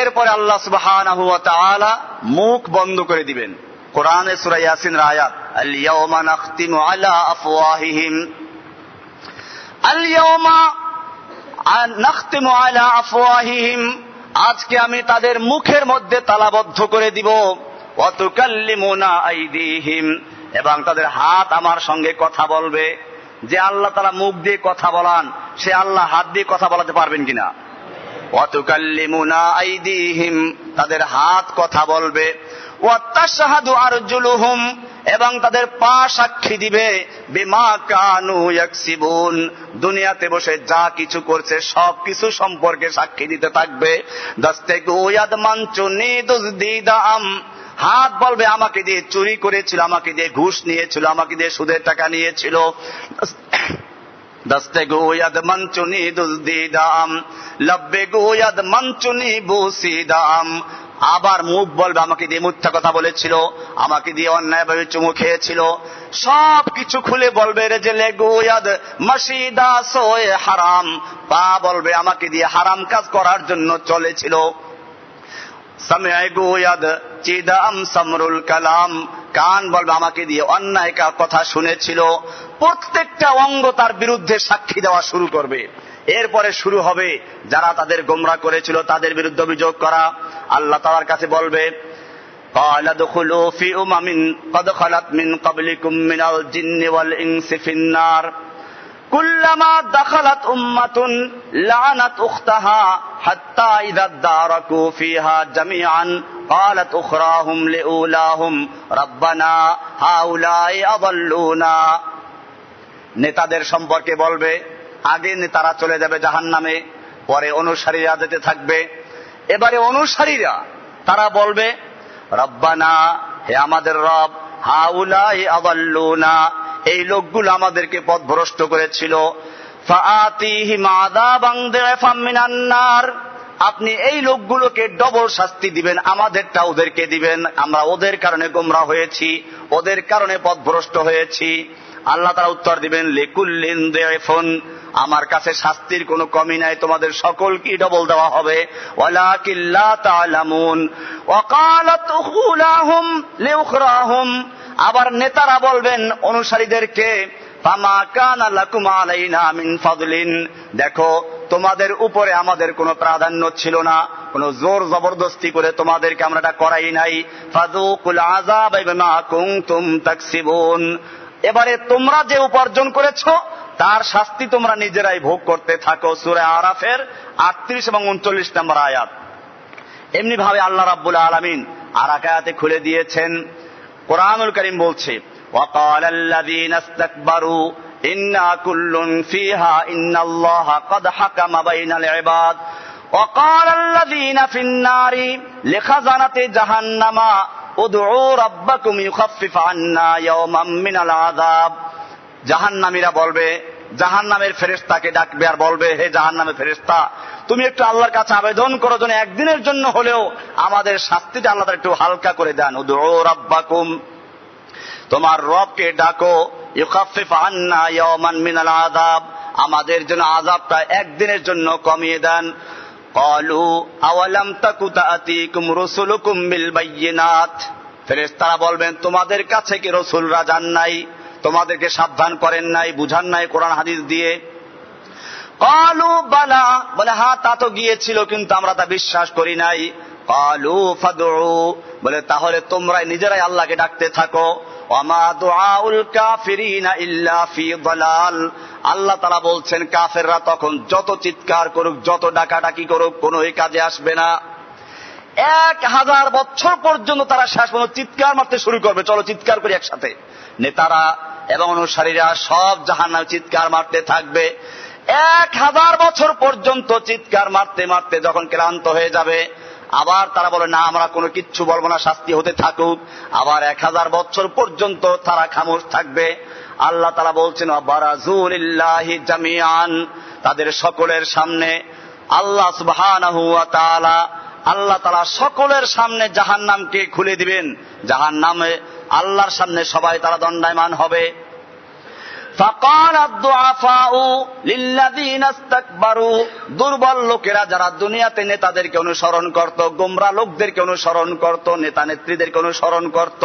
এরপরে আল্লাহ সুবহানাহু ওয়া তাআলা মুখ বন্ধ করে দিবেন। কোরআনে সূরা ইয়াসিনের আয়াত, আল ইয়াওমা নাখতিমু আলা আফওয়াহিহিম, আল ইয়াওমা নাখতিমু আলা আফওয়াহিহিম, আজকে আমি তাদের মুখের মধ্যে তালাবদ্ধ করে দিব। ওয়া তুকাল্লিমুনা আইদিহিম, এবং তাদের হাত আমার সঙ্গে কথা বলবে। যে আল্লাহ তাআলা মুখ দিয়ে কথা বলান, সে আল্লাহ হাত দিয়ে কথা বলাতে পারবেন কিনা? ওয়া তুকাল্লিমুনা আইদিহিম, তাদের হাত কথা বলবে, ওয়া তাশহাদু আরজুলুহুম, এবং তাদের পা সাক্ষী দিবে, বিমা কানু ইয়াকসিবুন, দুনিয়াতে বসে যা কিছু করছে সব কিছু সম্পর্কে সাক্ষী দিতে থাকবে। দাস্তেগু ইয়াদমানচুনি দুজদিদাম, হাত বলবে আমাকে দিয়ে চুরি করেছিল, আমাকে দিয়ে ঘুষ নিয়েছিল, আমাকে দিয়ে সুদের টাকা নিয়েছিল। দাস্তেগু ইয়াদমানচুনি দুজদিদাম লাব্বেগু ইয়াদমানচুনি বুসিদাম, আবার মুখ বলবে আমাকে দিয়ে মিথ্যা কথা বলেছিল, আমাকে দিয়ে অন্যায়ভাবে চুমু খেয়েছিল। সব কিছু খুলে বলবে রেজেলে গুয়াদ মাসিদা সোয়ে হারাম, পা বলবে আমাকে দিয়ে হারাম কাজ করার জন্য চলেছিল। সামিআ গুয়াদ চিদাম সামরুল কালাম, কান বলবে আমাকে দিয়ে অন্যায় কথা শুনেছিল। প্রত্যেকটা অঙ্গ তার বিরুদ্ধে সাক্ষী দেওয়া শুরু করবে। এরপরে শুরু হবে যারা তাদের গোমরা করেছিল তাদের বিরুদ্ধে অভিযোগ করা। আল্লাহ তাআলার কাছে বলবে, ক্বালা দুখুলু ফি উমামিন ক্বাদ খালাত মিন ক্বাবলিকুম মিনাল জিন্নি ওয়াল ইনসি ফিন নার কুল্লামা দাখালাত উম্মাতুন লা'নাত উখতাহা হাত্তা ইযা দারাকু ফিহা জামিআন ক্বালাত উখরাহুম লিউলাহুম রাব্বানা হাউলাই আযাল্লুনা। নেতাদের সম্পর্কে বলবে, আগে নেতারা চলে যাবে জাহান্নামে, পরে অনুসারীরা যেতে থাকবে। এবারে অনুসারীরা তারা বলবে, রব্বানা, হে আমাদের রব, হাউলাই আযাল্লুনা, এই লোকগুলো আমাদেরকে পথভ্রষ্ট করেছিল। ফাআতিহিম আযাবান দি'ফাম মিনান নার, আপনি এই লোকগুলোকে ডবল শাস্তি দিবেন, আমাদেরটা ওদেরকে দিবেন। আমরা ওদের কারণে গোমরা হয়েছি, ওদের কারণে পথভ্রষ্ট হয়েছি। আল্লাহ তাআলা উত্তর দিবেন, লিকুল্লিন দি'ফুন, আমার কাছে শাস্তির কোনো কমি নাই, তোমাদের সকলকে ডবল দেওয়া হবে। ওয়ালাকিন লা তা'লামুন। ওয়া ক্বালাত উখুলাহুম লিউখরাহুম, আবার নেতারা বলবেন অনুসারীদেরকে, ফামা কানা লাকুম আলাইনা মিন ফাদলিন, দেখো তোমাদের উপরে আমাদের কোনো প্রাধান্য ছিল না, কোনো জোর জবরদস্তি করে তোমাদেরকে আমরা এটা করাই নাই। ফাযুকুল আযাব বিমা কুনতুম তাকসিবুন, এবারে তোমরা যে উপার্জন করেছো তার শাস্তি তোমরা নিজেরাই ভোগ করতে থাকো। সূরা আরাফের 38 এবং 39 নম্বর আয়াত। এমনি ভাবে আল্লাহ রাব্বুল আলামিন আর এক আয়াতে খুলে দিয়েছেন। কোরআনুল কারীম বলছে, ওয়াকালাল্লাযীনা ইসতাকবারু ইন্না কুল্লুন ফিহা ইন্নাল্লাহা ক্বাদ হাকামা বাইনাল ইবাদ ওয়াকালাল্লাযীনা ফিন-নারি লিখাযানাতি জাহান্নামা উদউ রাব্বাকুম ইউখাফফিফ আন্না ইয়াওমান মিনাল আযাব। জাহান্নামীরা বলবে, জাহান্নামের ফেরেশতাকে ডাকবে আর বলবে, হে জাহান্নামের ফেরেশতা, তুমি একটু আল্লাহর কাছে আবেদন করো যেন একদিনের জন্য হলেও আমাদের শাস্তিটা আল্লাহ তাআলা একটু হালকা করে দেন। উদউ রাব্বাকুম, তোমার রবকে ডাকো, ইউখাফফিফ আন্না ইয়াওমান মিনাল আযাব, আমাদের জন্য আযাবটা একদিনের জন্য কমিয়ে দেন। ক্বালু আওয়ালাম তাকু তাআতিকুম রুসুলুকুম বিল বায়্যিনাত, ফেরেশতারা বলবেন, তোমাদের কাছে কি রাসূলরা যান নাই, তোমাদেরকে সাবধান করেন নাই, বুঝান নাই কোরআন হাদিস দিয়ে? ক্বালু বালা, বলে হ্যাঁ তা তো গিয়েছিল কিন্তু আমরা তা বিশ্বাস করি নাই। ক্বালু ফাদউ, বলে তাহলে তোমরা নিজেরাই আল্লাহকে ডাকতে থাকো। ওয়ামা দুআউল কাফিরিনা ইল্লা ফি দালাল, আল্লাহ তাআলা বলছেন কাফেররা তখন যত চিৎকার করুক, যত ডাকাডাকি করুক, কোনো কাজে আসবে না। 1000 বছর পর্যন্ত তারা শেষ পর্যন্ত চিৎকার মারতে শুরু করবে, চলো চিৎকার করি একসাথে। নেতারা এবং অনুসারীরা সব জাহান্নামে চিৎকার মারতে থাকবে। 1000 বছর পর্যন্ত চিৎকার মারতে মারতে যখন ক্লান্ত হয়ে যাবে, আবার তারা বলে না আমরা কোনো কিচ্ছু বলবো না, শাস্তি হতে থাকুক। আবার 1000 বছর পর্যন্ত তারা খামোশ থাকবে। আল্লাহ তাআলা বলছেন, বারাজু লিল্লাহি জামিআন, তাদের সকলের সামনে আল্লাহ সুবহানাহু ওয়া তাআলা, আল্লাহ তাআলা সকলের সামনে জাহান্নামকে খুলে দিবেন। জাহান্নামে আল্লাহর সামনে সবাই তারা দণ্ডায়মান হবে। ফাকালাদ দুআফাউ লিল্লাযীনা ইসতাকবারু, দুর্বল লোকেরা যারা দুনিয়াতে নেতাদেরকে অনুসরণ করত, গোমরা লোকদেরকে অনুসরণ করত, নেতা নেত্রীদেরকে অনুসরণ করত,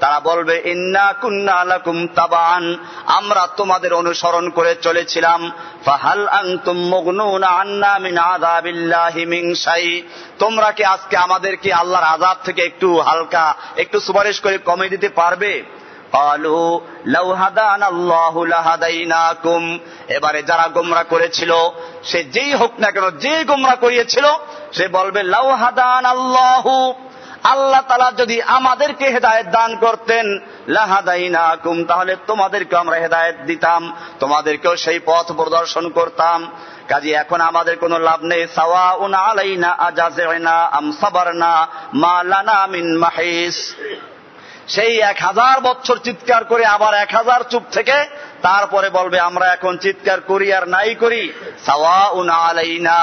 তারা বলবে, ইন্না কুন্না লাকুম তাবান, আমরা তোমাদের অনুসরণ করে চলেছিলাম। ফাহাল আনতুম মুগনুনা আন্না মিন আযাবিল্লাহি মিন শাই, তোমরা কি আজকে আমাদেরকে আল্লাহর আযাব থেকে একটু হালকা, একটু সুপারিশ করে কমিয়ে দিতে পারবে? ক্বালু লাউ হাদানাল্লাহু লাহাদাইনাকুম। এবারে যারা গোমরা করেছিল, সে যেই হোক না কেন, যে গোমরা করিয়েছিল, সে বলবে লাউ হাদানাল্লাহু, আল্লাহ তাআলা যদি আমাদেরকে হেদায়েত দান করতেন, লাহাদাইনাকুম, তাহলে তোমাদেরকে আমরা হেদায়েত দিতাম, তোমাদেরকেও সেই পথ প্রদর্শন করতাম। কাজে এখন আমাদের কোনো লাভ নেই। সাওয়াউন আলাইনা আজাযনা আম সাবারনা মা লানা মিন মাহিস। সেই 1000 বছর চিৎকার করে আবার 1000 চুপ থেকে তারপরে বলবে আমরা এখন চিৎকার করি আর নাই করি, সাওয়াউন আলাইনা,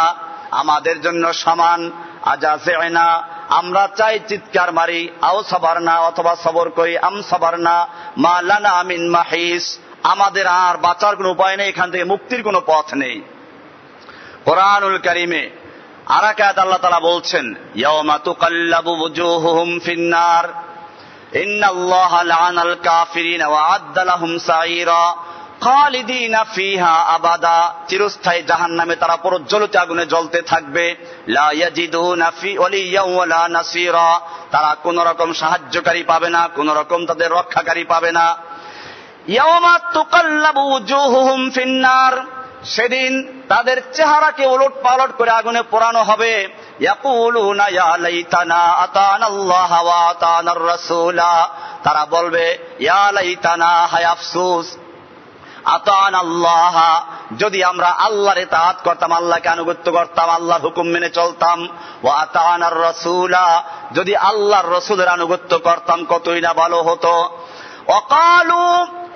আমাদের জন্য সমান, আজাযনা, আমরা চাই চিৎকার মারি, আও সাবারনা, অথবা সবর করি, আম সাবারনা মা লানা মিন মাহিস, আমাদের আর বাঁচার কোনো উপায় নেই, এখান থেকে মুক্তির কোনো পথ নেই। কোরআনুল কারীমে আরেক আয়াত আল্লাহ তাআলা বলছেন, ইয়াওমা তুকাল্লাবু ওয়ুজুহুহুম ফিন্নার ইন্নাল্লাহা লা'আনাল কাফিরিনা ওয়া আ'আদ্দা লাহুম সাঈরা খালিদিনা ফিহা আবাদা। চিরস্থায়ী জাহান্নামে তারা প্রজ্বলিত আগুনে জ্বলতে থাকবে। লা ইয়াজিদুনা ফি ওয়ালিয়্যান ওয়ালা নাসীরা, তারা কোন রকম সাহায্যকারী পাবে না, কোন রকম তাদের রক্ষাকারী পাবে না। ইয়াওমা তুকাল্লাবু ওয়ুজুহুহুম ফিন্নার, সেদিন তাদের চেহারাকে ওলট পালট করে আগুনে পোড়ানো হবে। ইয়াকুলুনা ইয়া লাইতানা আতানাল্লাহ ওয়া আতানার রাসূলা, তারা বলবে ইয়া লাইতানা, হায় আফসোস, আতানাল্লাহ, যদি আমরা আল্লাহর ইতাআত করতাম, আল্লাহকে আনুগত্য করতাম, আল্লাহর হুকুম মেনে চলতাম, ওয়া আতানার রাসূলা, যদি আল্লাহর রাসূলের আনুগত্য করতাম কতই না ভালো হতো। ওয়াকালু,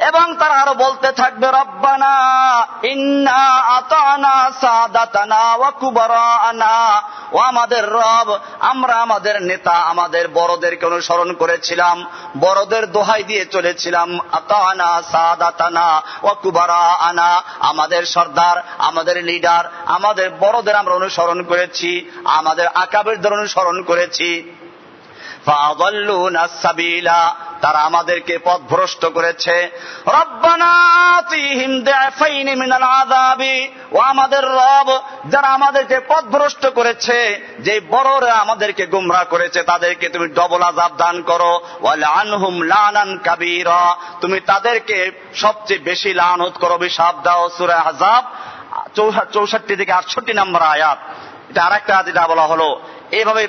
এবং তারা আরো বলতে থাকবে, রব্বানা ইন্না আতানা সাদাতানা ওয়া কুবারানা, ও আমাদের রব, আমরা আমাদের নেতা, আমাদের বড়দেরকে অনুসরণ করেছিলাম, বড়দের দোহাই দিয়ে চলেছিলাম। আতানা সাদাতানা ওয়া কুবারানা, আমাদের সর্দার, আমাদের লিডার, আমাদের বড়দের আমরা অনুসরণ করেছি, আমাদের আকাবিরদের অনুসরণ করেছি। ফাআযাল্লুনা সাবিলা, তারা আমাদেরকে পথভ্রষ্ট করেছে। রব্বানা আতিহিম দি'ফাইনি মিনাল আযাবি, ও আমাদের রব, যারা আমাদেরকে পথভ্রষ্ট করেছে, যে বড়রা আমাদেরকে গোমরাহ করেছে, তাদেরকে তুমি ডবল আযাব দান করো। ওয়ালআনহুম লানান কাবীরা, তুমি তাদেরকে সবচেয়ে বেশি লানত করো, অভিশাপ দাও। সূরা আহজাব 64 থেকে 68 নম্বর আয়াত। এটা আরেকটা আয়াত, এটা বলা হলো। এইভাবে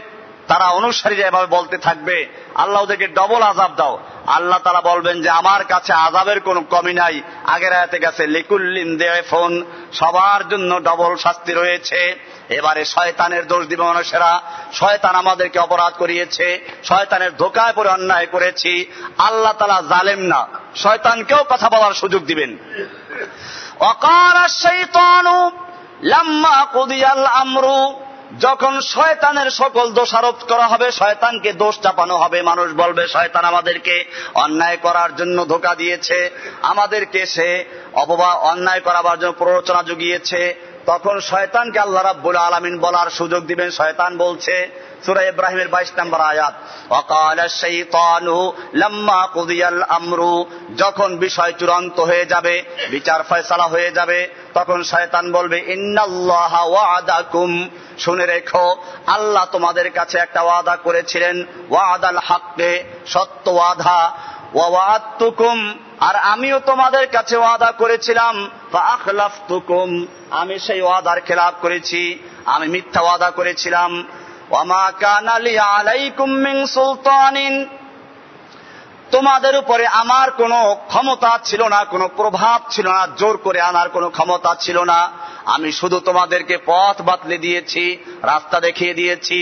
তারা অনুসারীরা এভাবে বলতে থাকবে, আল্লাহ ওদেরকে ডবল আযাব দাও। আল্লাহ তাআলা বলবেন যে আমার কাছে আযাবের কোনো কমি নাই। আগের আয়াতে গেছে লিকুল্লিন দি'ফুন, সবার জন্য ডবল শাস্তি রয়েছে। এবারে শয়তানের দোষ দিবে মানুষেরা, শয়তান আমাদেরকে অপরাধ করিয়েছে, শয়তানের ধোঁকায় পড়ে অন্যায় করেছি। আল্লাহ তাআলা জালেম না, শয়তানকেও কথা বলার সুযোগ দিবেন। ওয়াকালা শাইতানু লাম্মা কুদিয়াল আমরু, যখন শয়তানের সকল দোষারোপ করা হবে, শয়তানকে দোষ চাপানো হবে, মানুষ বলবে শয়তান আমাদেরকে অন্যায় করার জন্য ধোঁকা দিয়েছে, আমাদেরকে সে অন্যায় করাবার জন্য প্ররোচনা জুগিয়েছে, তখন শয়তানকে আল্লাহ রাব্বুল আলামিন বলার সুযোগ দিবেন। শয়তান বলছে সূরা ইব্রাহিমের 22 নম্বর আয়াত, ওয়াকালা শাইতানু লাম্মা কুদিয়াল আমরু, যখন বিষয় চূড়ান্ত হয়ে যাবে, বিচার ফয়সালা হয়ে যাবে, তখন শয়তান বলবে ইন্নাল্লাহা ওয়া'দাকুম, শুনে রেখো আল্লাহ তোমাদের কাছে একটা ওয়াদা করেছিলেন, ওয়াদাল হাক্কে, সত্য ওয়াদা, ওয়া ওয়া'আদতুকুম, আর আমিও তোমাদের কাছে ওয়াদা করেছিলাম, ফাআখলাফতুকুম, আমি সেই ওয়াদার খেলাফ করেছি, আমি মিথ্যা ওয়াদা করেছিলাম। ওয়ামা কানা লি আলাইকুম মিন সুলতানিন, তোমাদের উপরে আমার কোনো ক্ষমতা ছিল না, কোনো প্রভাব ছিল না, জোর করে আনার কোনো ক্ষমতা ছিল না। আমি শুধু তোমাদেরকে পথ বাতলে দিয়েছি, রাস্তা দেখিয়ে দিয়েছি,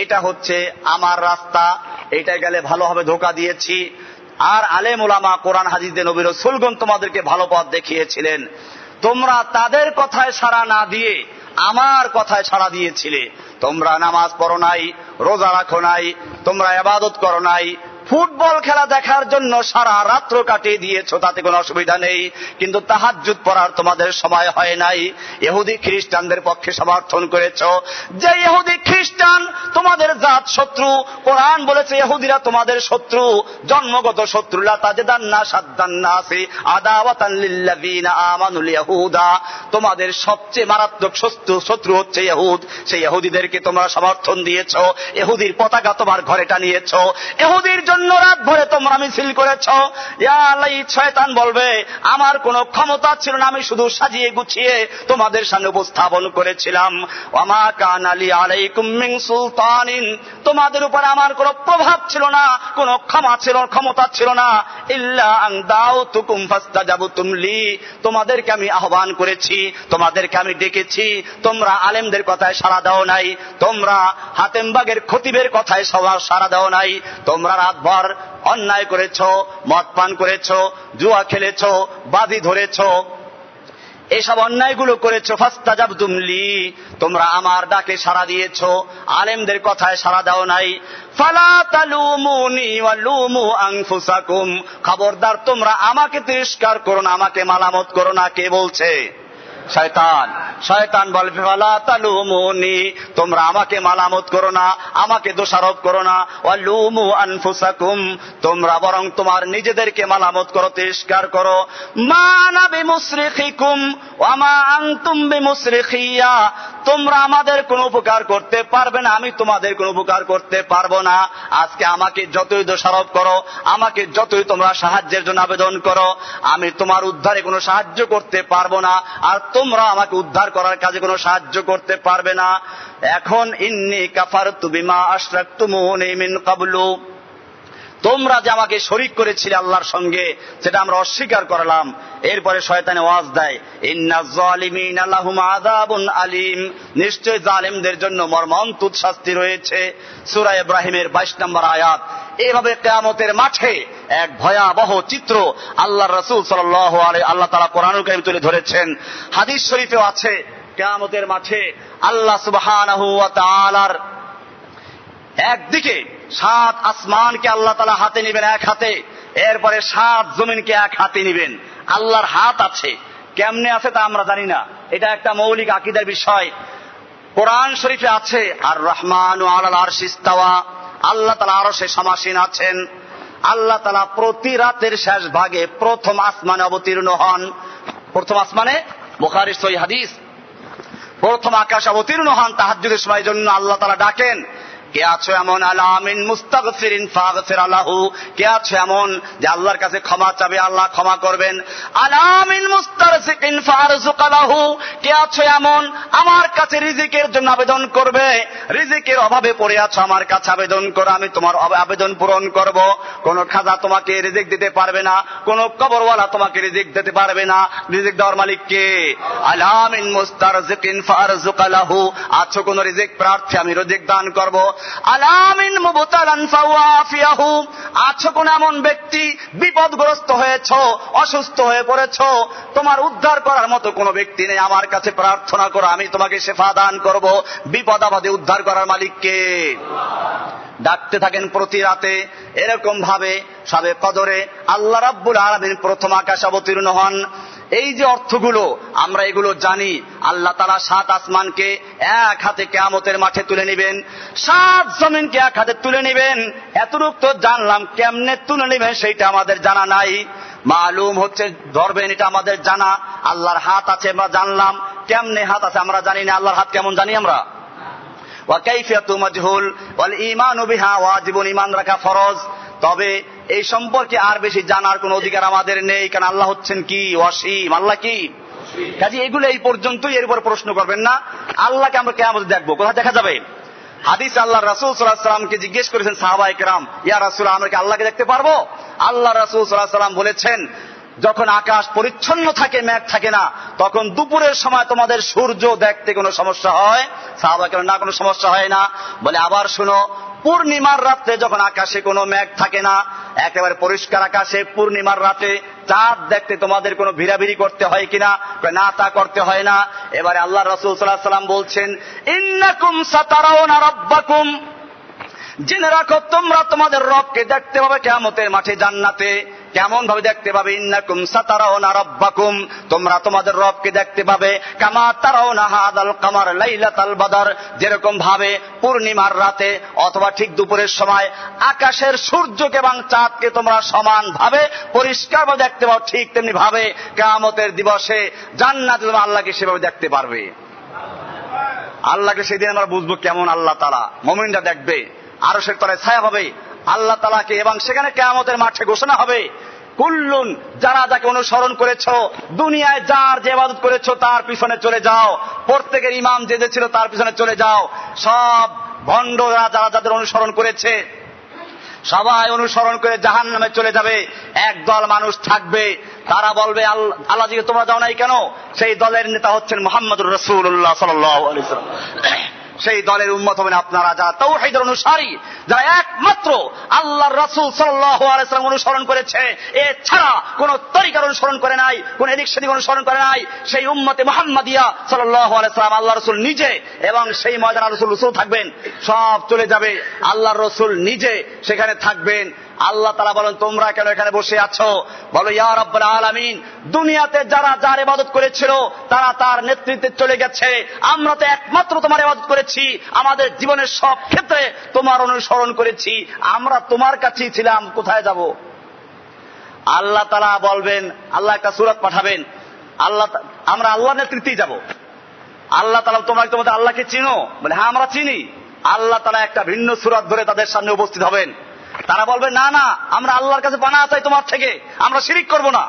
এটা হচ্ছে আমার রাস্তা, এটা গেলে ভালো হবে, ধোঁকা দিয়েছি। আর আলেম উলামা, কোরআন হাদিসে নবী রাসূলগণ তোমাদেরকে ভালো পথ দেখিয়েছিলেন। তোমরা তাদের কথায় সাড়া না দিয়ে আমার কথায় সাড়া দিয়েছিলে। তোমরা নামাজ পড়ো নাই, রোজা রাখো নাই, তোমরা ইবাদত করো নাই, ফুটবল খেলা দেখার জন্য সারা রাত্র কাটিয়ে দিয়েছো, তাতে কোনো অসুবিধা নেই, কিন্তু তাহাজ্জুদ পড়ার তোমাদের সময় হয় নাই। ইহুদি খ্রিস্টানদের পক্ষে সমর্থন করেছো, যে ইহুদি খ্রিস্টান তোমাদের জাত শত্রু। কোরআন বলেছে ইহুদিরা তোমাদের শত্রু, জন্মগত শত্রু। লা তাজিদান্না শাদ্দান্নাসি আদাওয়াতান লিল্লাযিনা আমানুল ইয়াহুদা, তোমাদের সবচেয়ে মারাত্মক শত্রু হচ্ছে ইহুদ। সেই ইহুদিদেরকে তোমরা সমর্থন দিয়েছো, ইহুদির পতাকা তোমার ঘরে টানিয়েছো, ইহুদির জন্য জন্য রাত ভরে তোমরা মিছিল করেছ। ইয়া লাইত, শয়তান বলবে আমার কোনো ক্ষমতা ছিল না, আমি শুধু সাজিয়ে গুছিয়ে তোমাদের সামনে উপস্থাপন করেছিলাম। ওয়ামা কানা লি আলাইকুম মিন সুলতানিন, তোমাদের উপর আমার কোনো প্রভাব ছিল না, কোনো ক্ষমতা ছিল না। ইল্লা আন দাউতুকুম ফাস্তাজাবতুম লি, তোমাদেরকে আমি আহ্বান করেছি, তোমাদেরকে আমি ডেকেছি, তোমরা আলেমদের কথায় সাড়া দাও নাই, তোমরা হাতেমবাগের খতিবের কথায় সাড়া দাও নাই, তোমরা রাতভর অন্যায় করেছ, মদ পান করেছ, জুয়া খেলেছ, বাজি ধরেছ, এসব অন্যায়গুলো করেছ। ফাস্তাজাবতুম লি, তোমরা আমার ডাকে সাড়া দিয়েছ, আলেমদের কথায় সাড়া দাও নাই। ফালা তালুমুনি ওয়া লুমু আনফুসাকুম, খবরদার তোমরা আমাকে তিরস্কার করো না, আমাকে মালামত করো না। কে বলছে? শয়তান। শয়তান বলবে ফালা তালুমুনি, তোমরা আমাকে মালামত করো না, আমাকে দোষারোপ করো না। ওয়া লুমু আনফুসাকুম, তোমরা বরং তোমার নিজেদেরকে মালামত করো, তিরস্কার করো। মা আনা বিমুসরিখিকুম ওয়া মা আনতুম বিমুসরিখিয়া, তোমরা আমাদের কোনো উপকার করতে পারবে না, আমি তোমাদের কোনো উপকার করতে পারবো না। আজকে আমাকে যতই দোষারোপ করো, আমাকে যতই তোমরা সাহায্যের জন্য আবেদন করো, আমি তোমার উদ্ধারে কোনো সাহায্য করতে পারবো না, আর তোমরা আমাকে উদ্ধার করার কাজে কোনো সাহায্য করতে পারবে না। এখন ইন্নী কাফারতু বিমা আশরাকতুমুনি মিন ক্বাবলু, তোমরা যে আমাকে শরীক করেছিলে আল্লাহর সঙ্গে, সেটা আমরা অস্বীকার করলাম। এরপরে শয়তানে ওয়াজ দেয়, ইন্নাজ জালিমিনা লাহুম আযাবুন আলীম, নিশ্চয় জালেমদের জন্য মর্মন্তুদ শাস্তি রয়েছে। সূরা ইব্রাহিমের 22 নম্বর আয়াত। এইভাবে কিয়ামতের মাঠে এক ভয়াবহ চিত্র আল্লাহর রাসূল সাল্লাল্লাহু আলাইহি আল্লাহ তাআলা কোরআনুল কারীম তুলে ধরেছেন। হাদিস শরীফেও আছে, কিয়ামতের মাঠে আল্লাহ সুবহানাহু ওয়া তাআলার একদিকে 7 আসমানকে আল্লাহ তাআলা হাতে নেবেন, এক হাতে, এরপরে 7 জমিনকে এক হাতে নেবেন। আল্লাহর হাত আছে, কেমনে আছে তা আমরা জানি না, এটা একটা মৌলিক আকীদার বিষয়। কোরআন শরীফে আছে আর রহমানু আলাল আরশি ইস্তাওয়া, আল্লাহ তাআলা আরশে সমাসীন আছেন। আল্লাহ তাআলা প্রতি রাতের শেষ ভাগে প্রথম আসমানে অবতীর্ণ হন। প্রথম আসমানে, বুখারীর সহিহ হাদিস, প্রথম আকাশে অবতীর্ণ হন তাহাজ্জুদের সময়। জন্য আল্লাহ তাআলা ডাকেন, কে আছো এমন আলামিন মুস্তাগফিরিন ফাগফির লাহু, কে আছো এমন যে আল্লাহর কাছে ক্ষমা চাবে, আল্লাহ ক্ষমা করবেন। আলামিন মুস্তারজিকিন ফারজুক লাহু, কে আছো এমন আমার কাছে রিজিকের জন্য আবেদন করবে, রিজিকের অভাবে পড়ে আছো, আমার কাছে আবেদন করো, আমি তোমার আবেদন পূরণ করব। কোন খাজা তোমাকে রিজিক দিতে পারবে না, কোন কবরওয়ালা তোমাকে রিজিক দিতে পারবে না, রিজিক দেওয়ার মালিক কে? আলামিন মুস্তারজিকিন ফারজুক লাহু, আছো কোন রিজিক প্রার্থী, আমি রিজিক দান করব। আলামিন মুবতালান ফাওয়াফিয়াহু, আছো কোন এমন ব্যক্তি বিপদগ্রস্ত হয়েছো, অসুস্থ হয়ে পড়েছো, তোমার উদ্ধার করার মতো কোনো ব্যক্তি নেই, আমার কাছে প্রার্থনা করো, আমি তোমাকে শিফা দান করব। বিপদ আপদে উদ্ধার করার মালিক কে? ডাকতে থাকেন প্রতি রাতে। এরকম ভাবে শবে কদরে আল্লাহ রাব্বুল আলামিন প্রথম আকাশে অবতীর্ণ হন। এই যে অর্থগুলো আমরা এগুলো জানি, আল্লাহ তাআলা 7 আসমানকে এক হাতে কিয়ামতের মাঠে তুলে নেবেন, 7 জমিনকে এক হাতে তুলে নেবেন। এতটুক তো জানলাম, কেমনে তুলে নেবেন সেইটা আমাদের জানা নাই। মালুম হচ্ছে ধরবেন, এটা আমাদের জানা। আল্লাহর হাত আছে আমরা জানলাম, কেমনে হাত আছে আমরা জানি না। আল্লাহর হাত কেমন জানি আমরা। ওয়া কাইফিয়াতু মাজহুল ওয়াল ঈমানু বিহা ওয়াজিবুন, ঈমান রাখা ফরজ। তবে এই সম্পর্কে আর বেশি জানার কোন অধিকার আমাদের নেই, কারণ আল্লাহ হচ্ছেন কি? অসীম। আল্লাহ কি? কাজে এগুলো এই পর্যন্তই, এরপর প্রশ্ন করবেন না। আল্লাহকে আমরা কিয়ামতে দেখবো, কোথায় দেখা যাবে? হাদিস আল্লাহ রাসূল সাল্লাল্লাহু আলাইহি ওয়াসাল্লামকে জিজ্ঞেস করেছেন সাহাবায়ে কেরাম, ইয়া রাসূল, আমরা কি আল্লাহকে দেখতে পারবো? আল্লাহ রাসূল সাল্লাল্লাহু আলাইহি ওয়াসাল্লাম বলেছেন, যখন আকাশ পরিচ্ছন্ন থাকে, মেঘ থাকে না, তখন দুপুরের সময় তোমাদের সূর্য দেখতে কোনো সমস্যা হয়? সাহাবায়ে কেরাম, না, কোনো সমস্যা হয় না। বলে আবার শুনো, পূর্ণিমার রাতে যখন আকাশে কোনো মেঘ থাকে না, একেবারে পরিষ্কার আকাশে পূর্ণিমার রাতে চাঁদ দেখতে তোমাদের কোনো ভিড়াভিড়ি করতে হয় কিনা? না, তা করতে হয় না। এবারে আল্লাহ রাসূল সাল্লাল্লাহু আলাইহি ওয়াসাল্লাম বলছেন, ইন্নাকুম সাতারাউনা রাব্বাকুম, জেনে রাখো তোমরা তোমাদের রবকে দেখতে পাবে কিয়ামতের মাঠে জান্নাতে। কেমন ভাবে দেখতে পাবে? ইন্নাকুম সাতারাউনা রাব্বাকুম, তোমরা তোমাদের রবকে দেখতে পাবে কামা তারাউনা হাদাল কামার লাইলাতাল বদর, যেরকম ভাবে পূর্ণিমার রাতে অথবা ঠিক দুপুরের সময় আকাশের সূর্যকে এবং চাঁদকে তোমরা সমান ভাবে পরিষ্কার ভাবে দেখতে পাও, ঠিক তেমনি ভাবে কিয়ামতের দিবসে জান্নাতে তোমরা আল্লাহকে সেভাবে দেখতে পারবে। আল্লাহকে সেদিন আমরা বুঝবো কেমন আল্লাহ তাআলা। মুমিনরা দেখবে, আরশের তলায় ছায়া হবে, আল্লাহ তাআলাকে, এবং সেখানে কিয়ামতের মাঠে ঘোষণা হবে কুল্লুন, যারা যাকে অনুসরণ করেছো, দুনিয়ায় যার যে ইবাদত করেছো তার পিছনে চলে যাও, প্রত্যেকের ইমাম যে যে ছিল তার পিছনে চলে যাও। সব ভণ্ডরা যারা যাদের অনুসরণ করেছে সবাই অনুসরণ করে জাহান্নামে চলে যাবে। একদল মানুষ থাকবে, তারা বলবে আল্লাহ জিকে তোমরা যাও নাই কেন? সেই দলের নেতা হচ্ছেন মুহাম্মদুর রাসূলুল্লাহ সাল্লাল্লাহু আলাইহি ওয়াসাল্লাম। সেই দলের উম্মত হবেন আপনারা যারা তাওহীদের অনুসারী, যারা একমাত্র আল্লাহর রাসূল সাল্লাল্লাহু আলাইহি ওয়াসাল্লাম অনুসরণ করেছে, এছাড়া কোন তরিকার অনুসরণ করে নাই, কোন এদিক সেদিক অনুসরণ করে নাই। সেই উম্মতে মুহাম্মাদিয়া সাল্লাল্লাহু আলাইহি ওয়াসাল্লাম, আল্লাহর রাসূল নিজে এবং সেই ময়দানে রাসূল থাকবেন, সব চলে যাবে। আল্লাহর রাসূল নিজে সেখানে থাকবেন। আল্লাহ তাআলা বলেন তোমরা কেন এখানে বসে আছো? বলো ইয়া রাব্বুল আলামিন, দুনিয়াতে যারা যার ইবাদত করেছিল তারা তার নেতৃত্বে চলে গেছে, আমরা তো একমাত্র তোমার ইবাদত করেছি, আমাদের জীবনের সব ক্ষেত্রে তোমার অনুসরণ করেছি, আমরা তোমার কাছেই ছিলাম, কোথায় যাব? আল্লাহ তাআলা বলবেন, আল্লাহ একটা সূরা পাঠাবেন, আমরা আল্লাহর নেতৃত্বেই যাব। আল্লাহ তাআলা তোমরা তোমাদের আল্লাহকে চিনো? বলে হ্যাঁ আমরা চিনি। আল্লাহ তাআলা একটা ভিন্ন সূরা ধরে তাদের সামনে উপস্থিত হবেন। তারা বলবে না না, আমরা আল্লাহর কাছে পানাহ চাই তোমার থেকে, আমরা শিরিক করব না।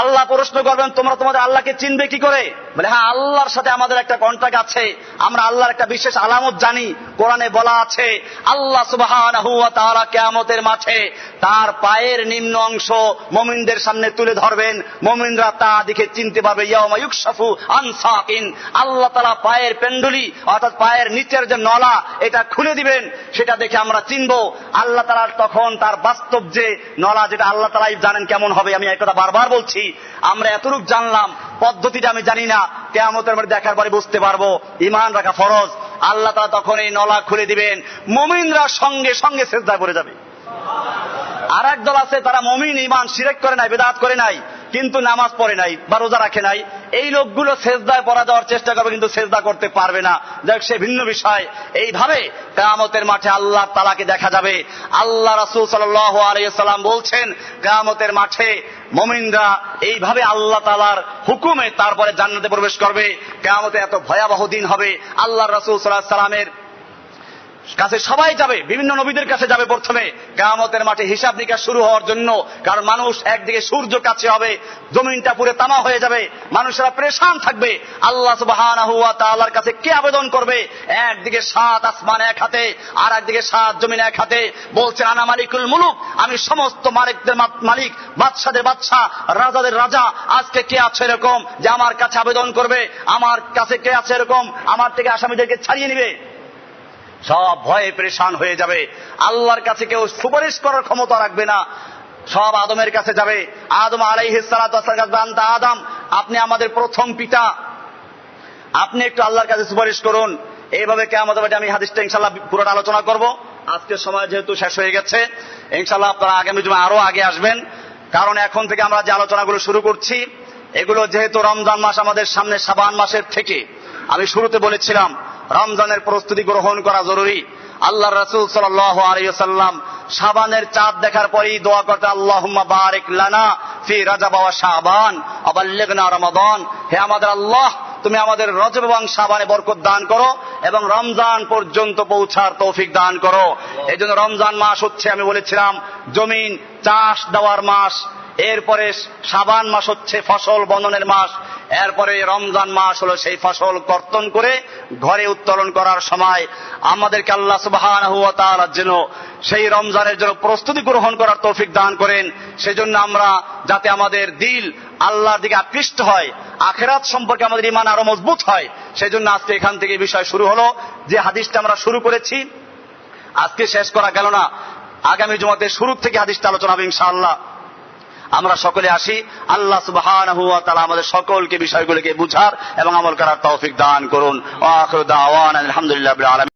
আল্লাহ প্রশ্ন করবেন তোমরা তোমাদের আল্লাহকে চিনবে কি করে? বলে হ্যাঁ আল্লাহর সাথে আমাদের একটা কন্ট্যাক্ট আছে, আমরা আল্লাহর একটা বিশেষ আলামত জানি। কোরআনে বলা আছে আল্লাহ সুবহানাহু ওয়া তাআলা কিয়ামতের মাঠে তার পায়ের নিম্ন অংশ মুমিনদের সামনে তুলে ধরবেন, মুমিনরা তা দেখে চিনতে পারবে। ইয়াউমা ইউকশাফু আন সাকিন, আল্লাহ তাআলা পায়ের পেন্ডুলি অর্থাৎ পায়ের নিচের যে নলা এটা খুলে দিবেন, সেটা দেখে আমরা চিনব। আল্লাহ তাআলা তখন তার বাস্তব যে নলা, যেটা আল্লাহ তাআলাই জানেন কেমন হবে, আমি এই কথা বারবার বলছি, আমরা এতটুকু জানলাম, পদ্ধতিটা আমি জানি না, কিয়ামতের মাঠে দেখার পরে বুঝতে পারবো। ঈমান রাখা ফরজ। আল্লাহ তাআলা তখন এই নলা খুলে দিবেন, মুমিনরা সঙ্গে সঙ্গে সিজদায় পড়ে যাবে। আর এক দল আছে, তারা মুমিন, ঈমান, শিরক করে নাই, বিদআত করে নাই, কিন্তু নামাজ পড়ে নাই বা রোজা রাখে নাই। এই লোকগুলো সিজদায় পড়া দেওয়ার চেষ্টা করবে, কিন্তু সিজদা করতে পারবে না। যাক সে ভিন্ন বিষয়। এইভাবে কিয়ামতের মাঠে আল্লাহ তাআলাকে দেখা যাবে। আল্লাহ রাসূল সাল্লাল্লাহু আলাইহি ওয়াসাল্লাম বলছেন কিয়ামতের মাঠে মুমিনরা এইভাবে আল্লাহ তাআলার হুকুমে তারপরে জান্নাতে প্রবেশ করবে। কিয়ামতে এত ভয়াবহ দিন হবে। আল্লাহর রাসূল সাল্লাল্লাহু আলাইহি ওয়াসাল্লামের কাছে সবাই যাবে, বিভিন্ন নবীদের কাছে যাবে প্রথমে কিয়ামতের মাঠে হিসাব নিকাশ শুরু হওয়ার জন্য। কারণ মানুষ একদিকে সূর্য কাছে হবে, জমিনটা পুরো তামা হয়ে যাবে, মানুষেরা পরেশান থাকবে। আল্লাহ সুবহানাহু ওয়া তাআলার কাছে কে আবেদন করবে? একদিকে 7 আসমান এক হাতে, আর একদিকে 7 জমিন এক হাতে। বলছেন আনা মালিকুল মুলুক, আমি সমস্ত মালিকদের মালিক, বাদশাদের বাদশা, রাজাদের রাজা। আজকে কে আছে এরকম যে আমার কাছে আবেদন করবে? আমার কাছে কে আছে এরকম আমার থেকে আসামিদেরকে ছাড়িয়ে নিবে? সব ভয়ে পরেশান হয়ে যাবে। আল্লাহর কাছে কেউ সুপারিশ করার ক্ষমতা রাখবে না। সব আদমের কাছে যাবে। আদম আলাইহিস সালাতু ওয়াস সালাম, আদম আপনি আমাদের প্রথম পিতা, আপনি একটু আল্লাহর কাছে সুপারিশ করুন। এইভাবে কিয়ামতের মাঠে আমি হাদিসটা ইনশাআল্লাহ পুরোটা আলোচনা করব। আজকের সময় যেহেতু শেষ হয়ে গেছে, ইনশাআল্লাহ আপনারা আগামী জুমা আরো আগে আসবেন। কারণ এখন থেকে আমরা যে আলোচনাগুলো শুরু করছি, এগুলো যেহেতু রমজান মাস আমাদের সামনে, শাবান মাসের থেকে আমি শুরুতে বলেছিলাম রমজানের প্রস্তুতি গ্রহণ করা জরুরি। আল্লাহর রাসূল সাল্লাল্লাহু আলাইহি ওয়াসাল্লাম শাবানের চাঁদ দেখার পরেই দোয়া করতে, আল্লাহুম্মা বারিক লানা ফি রাজাব ওয়া শাবান ওয়া বাল্লিগনা রমাদান। হে আমাদের আল্লাহ, তুমি আমাদের রজব এবং শাবানে বরকত দান করো এবং রমজান পর্যন্ত পৌঁছার তৌফিক দান করো। এই জন্য রমজান মাস হচ্ছে, আমি বলেছিলাম, জমিন চাষ দেওয়ার মাস। এরপরে শাবান মাস হচ্ছে ফসল বন্ধনের মাস। এরপরে রমজান মাস হলো সেই ফসল কর্তন করে ঘরে উত্তোলন করার সময়। আমাদেরকে আল্লাহ সুবহানাহু ওয়া তাআলা যেন সেই রমজানের জন্য প্রস্তুতি গ্রহণ করার তৌফিক দান করেন। সেজন্য আমরা যাতে আমাদের দিল আল্লাহর দিকে আকৃষ্ট হয়, আখিরাত সম্পর্কে আমাদের ঈমান আরো মজবুত হয়, সেজন্য আজকে এখান থেকে বিষয় শুরু হলো। যে হাদিসটা আমরা শুরু করেছি আজকে শেষ করা গেল না, আগামী জুমাতে শুরু থেকে হাদিসটা আলোচনা হবে ইনশাআল্লাহ। আমরা সকলে আসি। আল্লাহ সুবহানাহু ওয়া তাআলা আমাদের সকলকে বিষয়গুলোকে বুঝার এবং আমল করার তৌফিক দান করুন। ওয়া আখিরু দাওয়ানা আলহামদুলিল্লাহি রাব্বিল আলামিন।